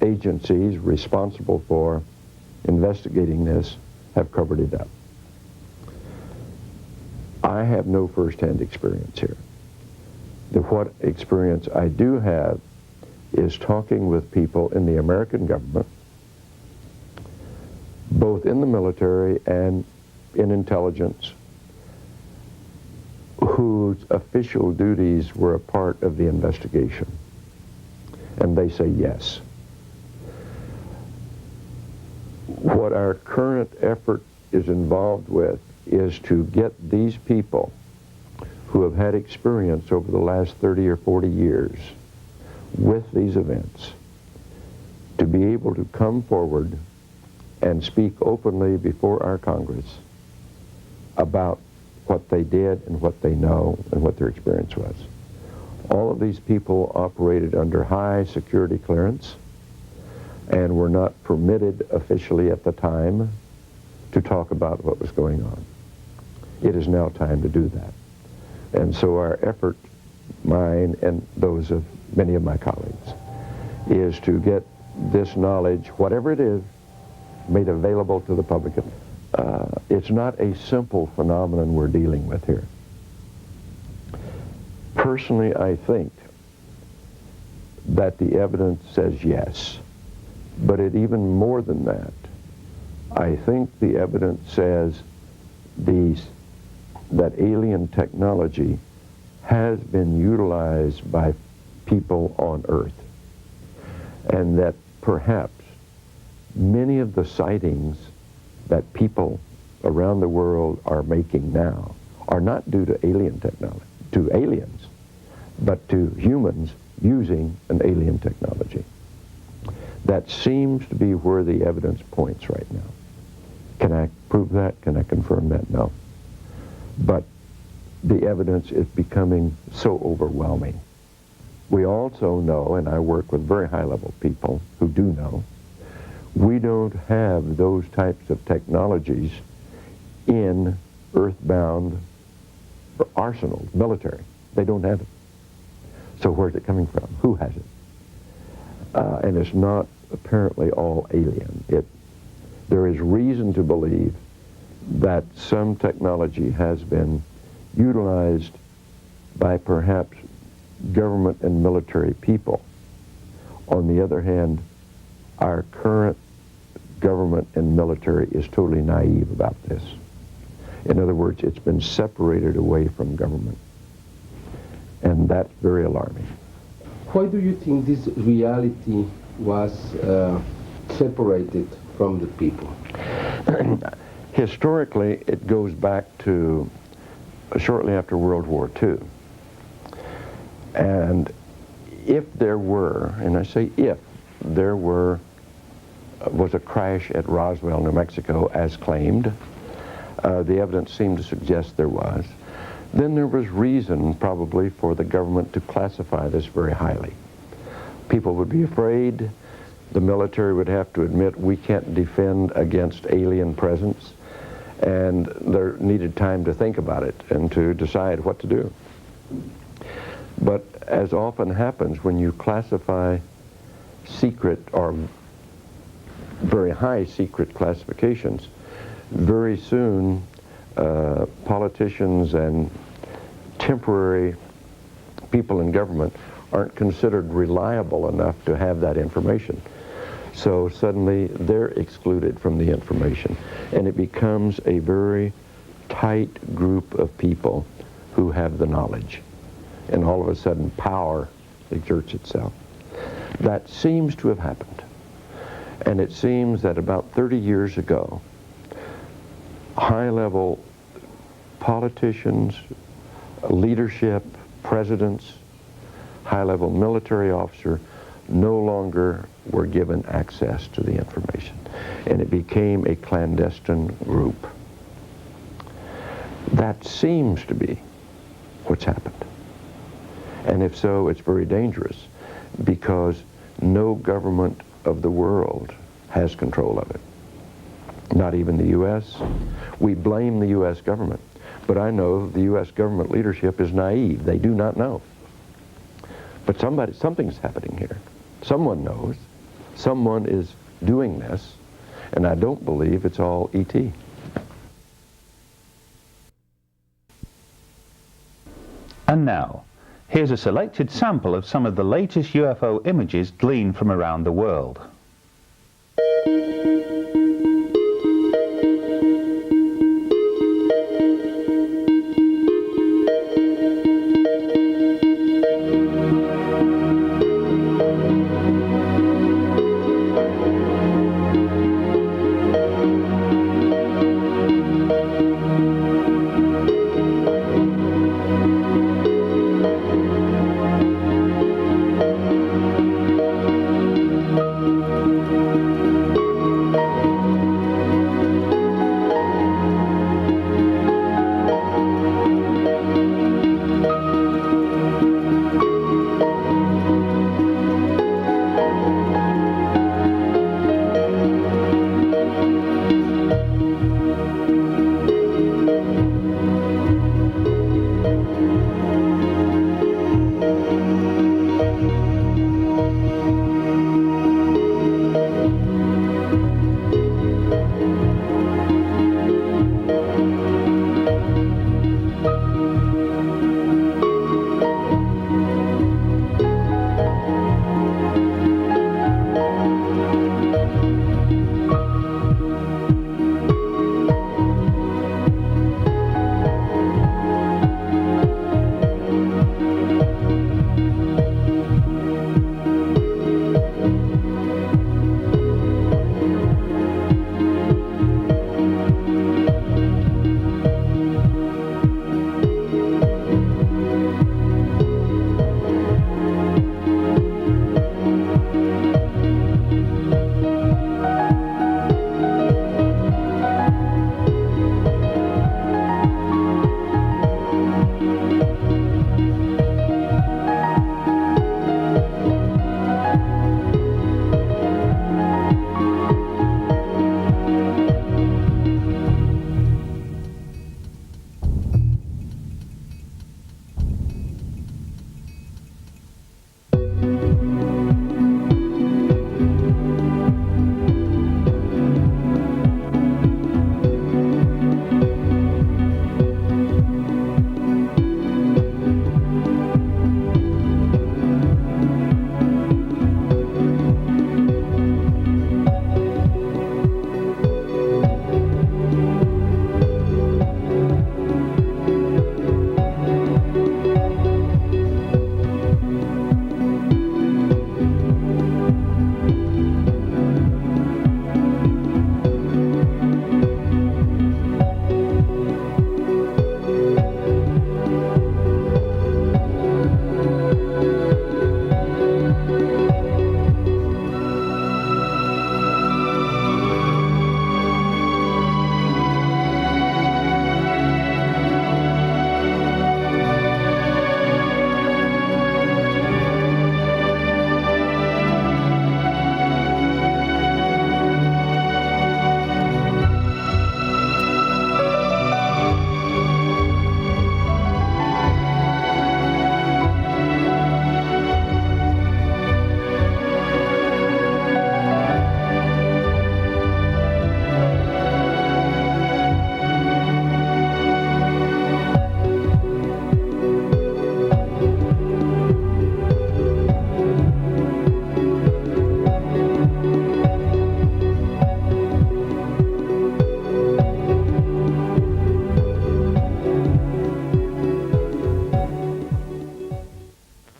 agencies responsible for investigating this have covered it up. I have no first-hand experience here. What experience I do have is talking with people in the American government, both in the military and in intelligence, whose official duties were a part of the investigation. And they say yes. What our current effort is involved with is to get these people who have had experience over the last 30 or 40 years with these events to be able to come forward and speak openly before our Congress about what they did and what they know and what their experience was. All of these people operated under high security clearance and were not permitted officially at the time to talk about what was going on. It is now time to do that. And so our effort, mine and those of many of my colleagues, is to get this knowledge, whatever it is, made available to the public. It's not a simple phenomenon we're dealing with here. Personally, I think that the evidence says yes, but it even more than that. I think the evidence says that alien technology has been utilized by people on Earth, and that perhaps many of the sightings that people around the world are making now are not due to alien technology, to aliens, but to humans using an alien technology. That seems to be where the evidence points right now. Can I prove that? Can I confirm that? No. But the evidence is becoming so overwhelming. We also know, and I work with very high-level people who do know, we don't have those types of technologies in earthbound arsenals, military. They don't have it. So where's it coming from? Who has it? And it's not apparently all alien. There is reason to believe that some technology has been utilized by perhaps government and military people. On the other hand, our current government and military is totally naive about this. In other words, it's been separated away from government. And that's very alarming. Why do you think this reality was separated from the people? Historically, it goes back to shortly after World War II. And if there were, and I say if, there was a crash at Roswell, New Mexico, as claimed, The evidence seemed to suggest there was. Then there was reason, probably, for the government to classify this very highly. People would be afraid. The military would have to admit we can't defend against alien presence, and there needed time to think about it and to decide what to do. But as often happens when you classify secret or very high secret classifications, very soon politicians and temporary people in government aren't considered reliable enough to have that information. So suddenly they're excluded from the information, and it becomes a very tight group of people who have the knowledge, and all of a sudden power exerts itself. That seems to have happened, and it seems that about 30 years ago, high-level politicians, leadership, presidents, high-level military officer no longer were given access to the information, and it became a clandestine group. That seems to be what's happened. And if so, it's very dangerous, because no government of the world has control of it. Not even the U.S. We blame the U.S. government, but I know the U.S. government leadership is naive. They do not know. But something's happening here. Someone knows. Someone is doing this, and I don't believe it's all E.T. And now, here's a selected sample of some of the latest UFO images gleaned from around the world.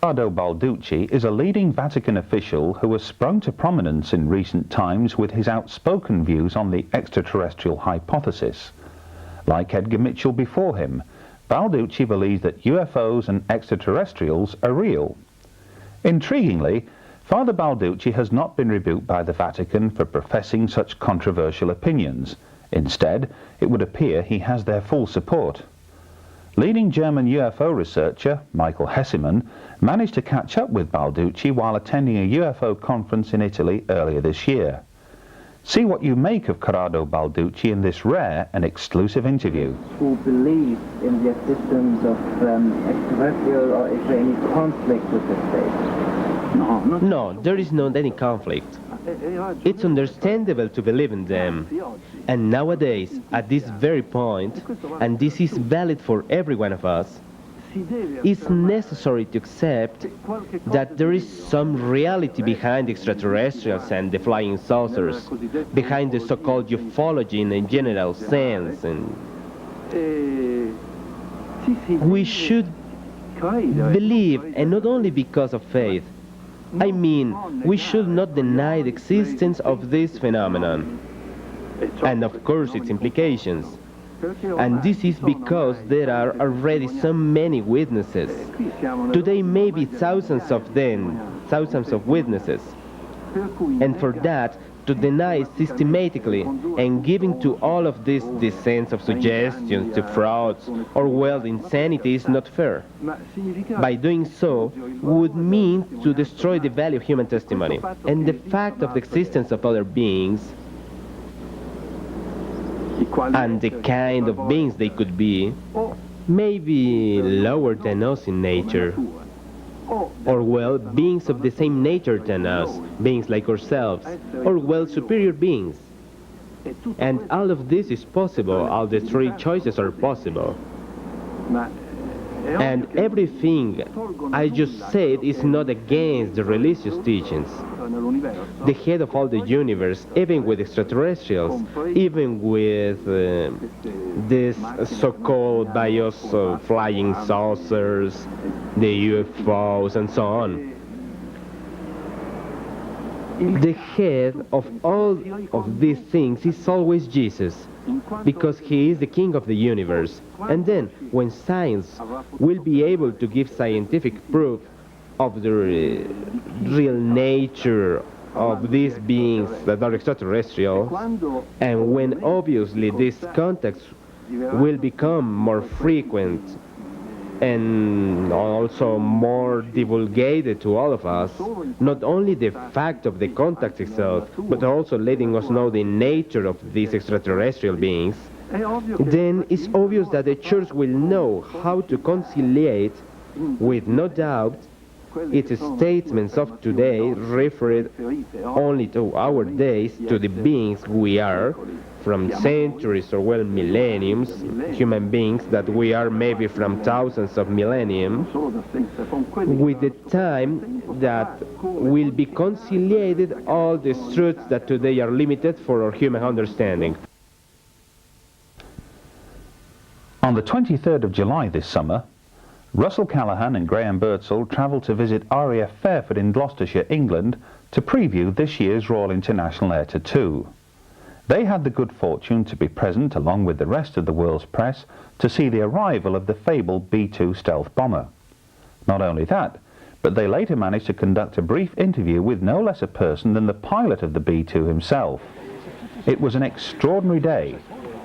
Riccardo Balducci is a leading Vatican official who has sprung to prominence in recent times with his outspoken views on the extraterrestrial hypothesis. Like Edgar Mitchell before him, Balducci believes that UFOs and extraterrestrials are real. Intriguingly, Father Balducci has not been rebuked by the Vatican for professing such controversial opinions. Instead, it would appear he has their full support. Leading German UFO researcher Michael Hesseman managed to catch up with Balducci while attending a UFO conference in Italy earlier this year. See what you make of Corrado Balducci in this rare and exclusive interview. Who believe in the existence of extraterrestrial, or is there any conflict with the state? No, there is not any conflict. It's understandable to believe in them. And nowadays, at this very point, and this is valid for every one of us, it's necessary to accept that there is some reality behind extraterrestrials and the flying saucers, behind the so-called ufology in a general sense. And we should believe, and not only because of faith. I mean, we should not deny the existence of this phenomenon, and of course its implications. And this is because there are already so many witnesses. Today maybe thousands of them, thousands of witnesses. And for that, to deny systematically and giving to all of this sense of suggestions to frauds or, well, insanity is not fair. By doing so would mean to destroy the value of human testimony and the fact of the existence of other beings and the kind of beings they could be, maybe lower than us in nature. Or, well, beings of the same nature than us, beings like ourselves, or, well, superior beings. And all of this is possible, all the three choices are possible. And everything I just said is not against the religious teachings. The head of all the universe, even with extraterrestrials, even with this so-called by us flying saucers, the UFOs and so on. The head of all of these things is always Jesus, because he is the king of the universe. And then, when science will be able to give scientific proof of the real nature of these beings that are extraterrestrial, and when obviously these contacts will become more frequent and also more divulgated to all of us, not only the fact of the contact itself, but also letting us know the nature of these extraterrestrial beings, then it's obvious that the Church will know how to conciliate, with no doubt, its statements of today referred only to our days, to the beings we are, from centuries or, well, millenniums, human beings that we are maybe from thousands of millennium, with the time that will be conciliated all the truths that today are limited for our human understanding. On the 23rd of July this summer, Russell Callahan and Graham Birdsall travelled to visit RAF Fairford in Gloucestershire, England, to preview this year's Royal International Air Tour 2. They had the good fortune to be present, along with the rest of the world's press, to see the arrival of the fabled B-2 stealth bomber. Not only that, but they later managed to conduct a brief interview with no less a person than the pilot of the B-2 himself. It was an extraordinary day,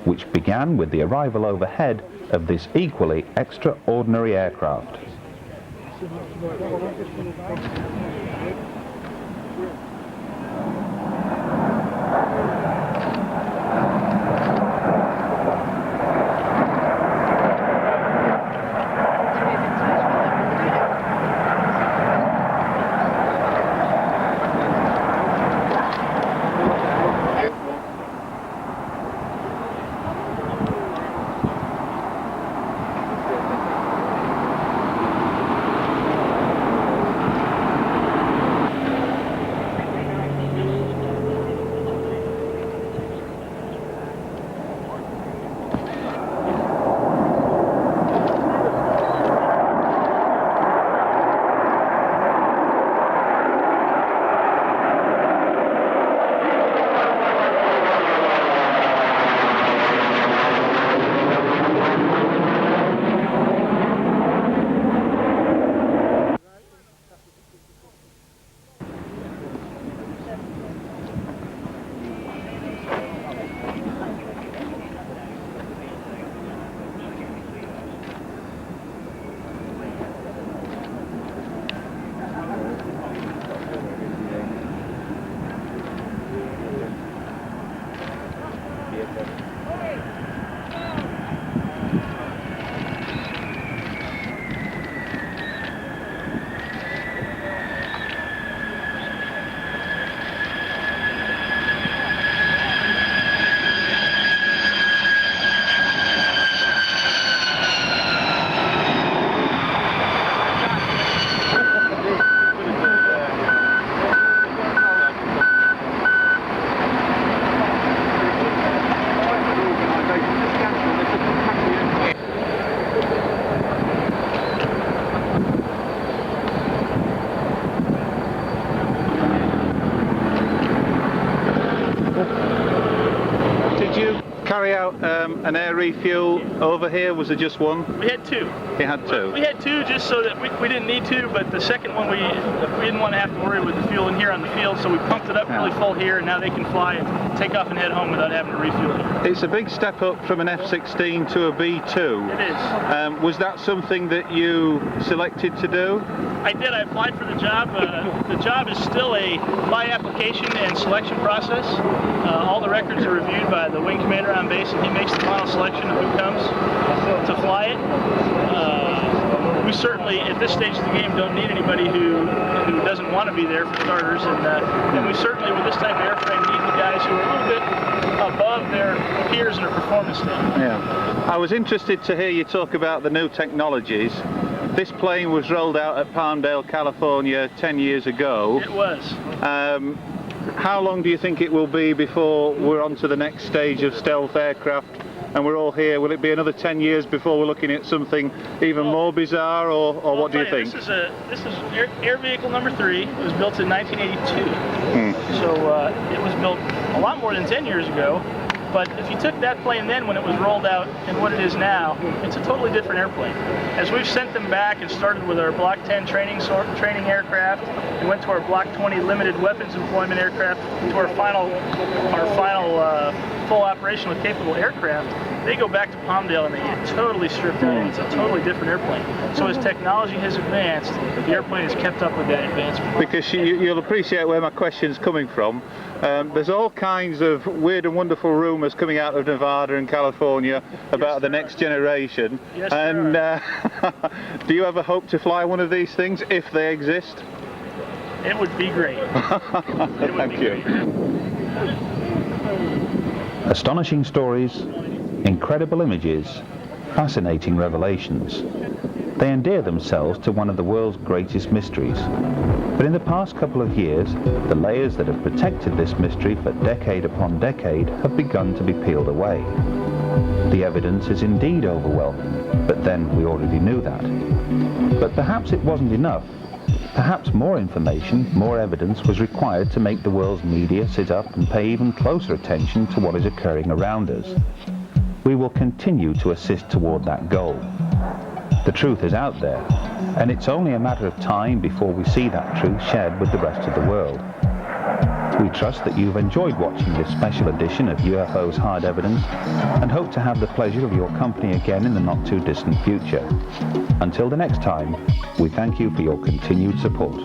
which began with the arrival overhead of this equally extraordinary aircraft. carry out an air refuel over here? Was there just one? We had two. You had two? We had two just so that we didn't need to, but the second one we didn't want to have to worry with the fuel in here on the field, so we pumped it up really full here, and now they can fly and take off and head home without having to refuel it. It's a big step up from an F-16 to a B-2. It is. Was that something that you selected to do? I did. I applied for the job. The job is still a by application and selection process. All the records are reviewed by the wing commander on base, and he makes the final selection of who comes to fly it. We certainly, at this stage of the game, don't need anybody who doesn't want to be there for starters, and we certainly, with this type of airframe, need the guys who are a little bit above their peers in a performance standard. Yeah. I was interested to hear you talk about the new technologies. This plane was rolled out at Palmdale, California 10 years ago. It was. How long do you think it will be before we're on to the next stage of stealth aircraft and we're all here? Will it be another 10 years before we're looking at something even more bizarre, or what do you think? This is air vehicle number 3. It was built in 1982. So it was built a lot more than 10 years ago. But if you took that plane then when it was rolled out and what it is now, it's a totally different airplane. As we've sent them back and started with our Block 10 training aircraft, and went to our Block 20 limited weapons employment aircraft, to our final full operational capable aircraft, they go back to Palmdale and they get totally stripped out. It's a totally different airplane. So as technology has advanced, the airplane has kept up with that advancement. Because you'll appreciate where my question's coming from. There's all kinds of weird and wonderful rumours coming out of Nevada and California about the next generation. Yes, and do you ever hope to fly one of these things, if they exist? It would be great. Thank you. Astonishing stories, incredible images, fascinating revelations. They endear themselves to one of the world's greatest mysteries. But in the past couple of years, the layers that have protected this mystery for decade upon decade have begun to be peeled away. The evidence is indeed overwhelming, but then we already knew that. But perhaps it wasn't enough. Perhaps more information, more evidence was required to make the world's media sit up and pay even closer attention to what is occurring around us. We will continue to assist toward that goal. The truth is out there, and it's only a matter of time before we see that truth shared with the rest of the world. We trust that you've enjoyed watching this special edition of UFOs Hard Evidence, and hope to have the pleasure of your company again in the not too distant future. Until the next time, we thank you for your continued support.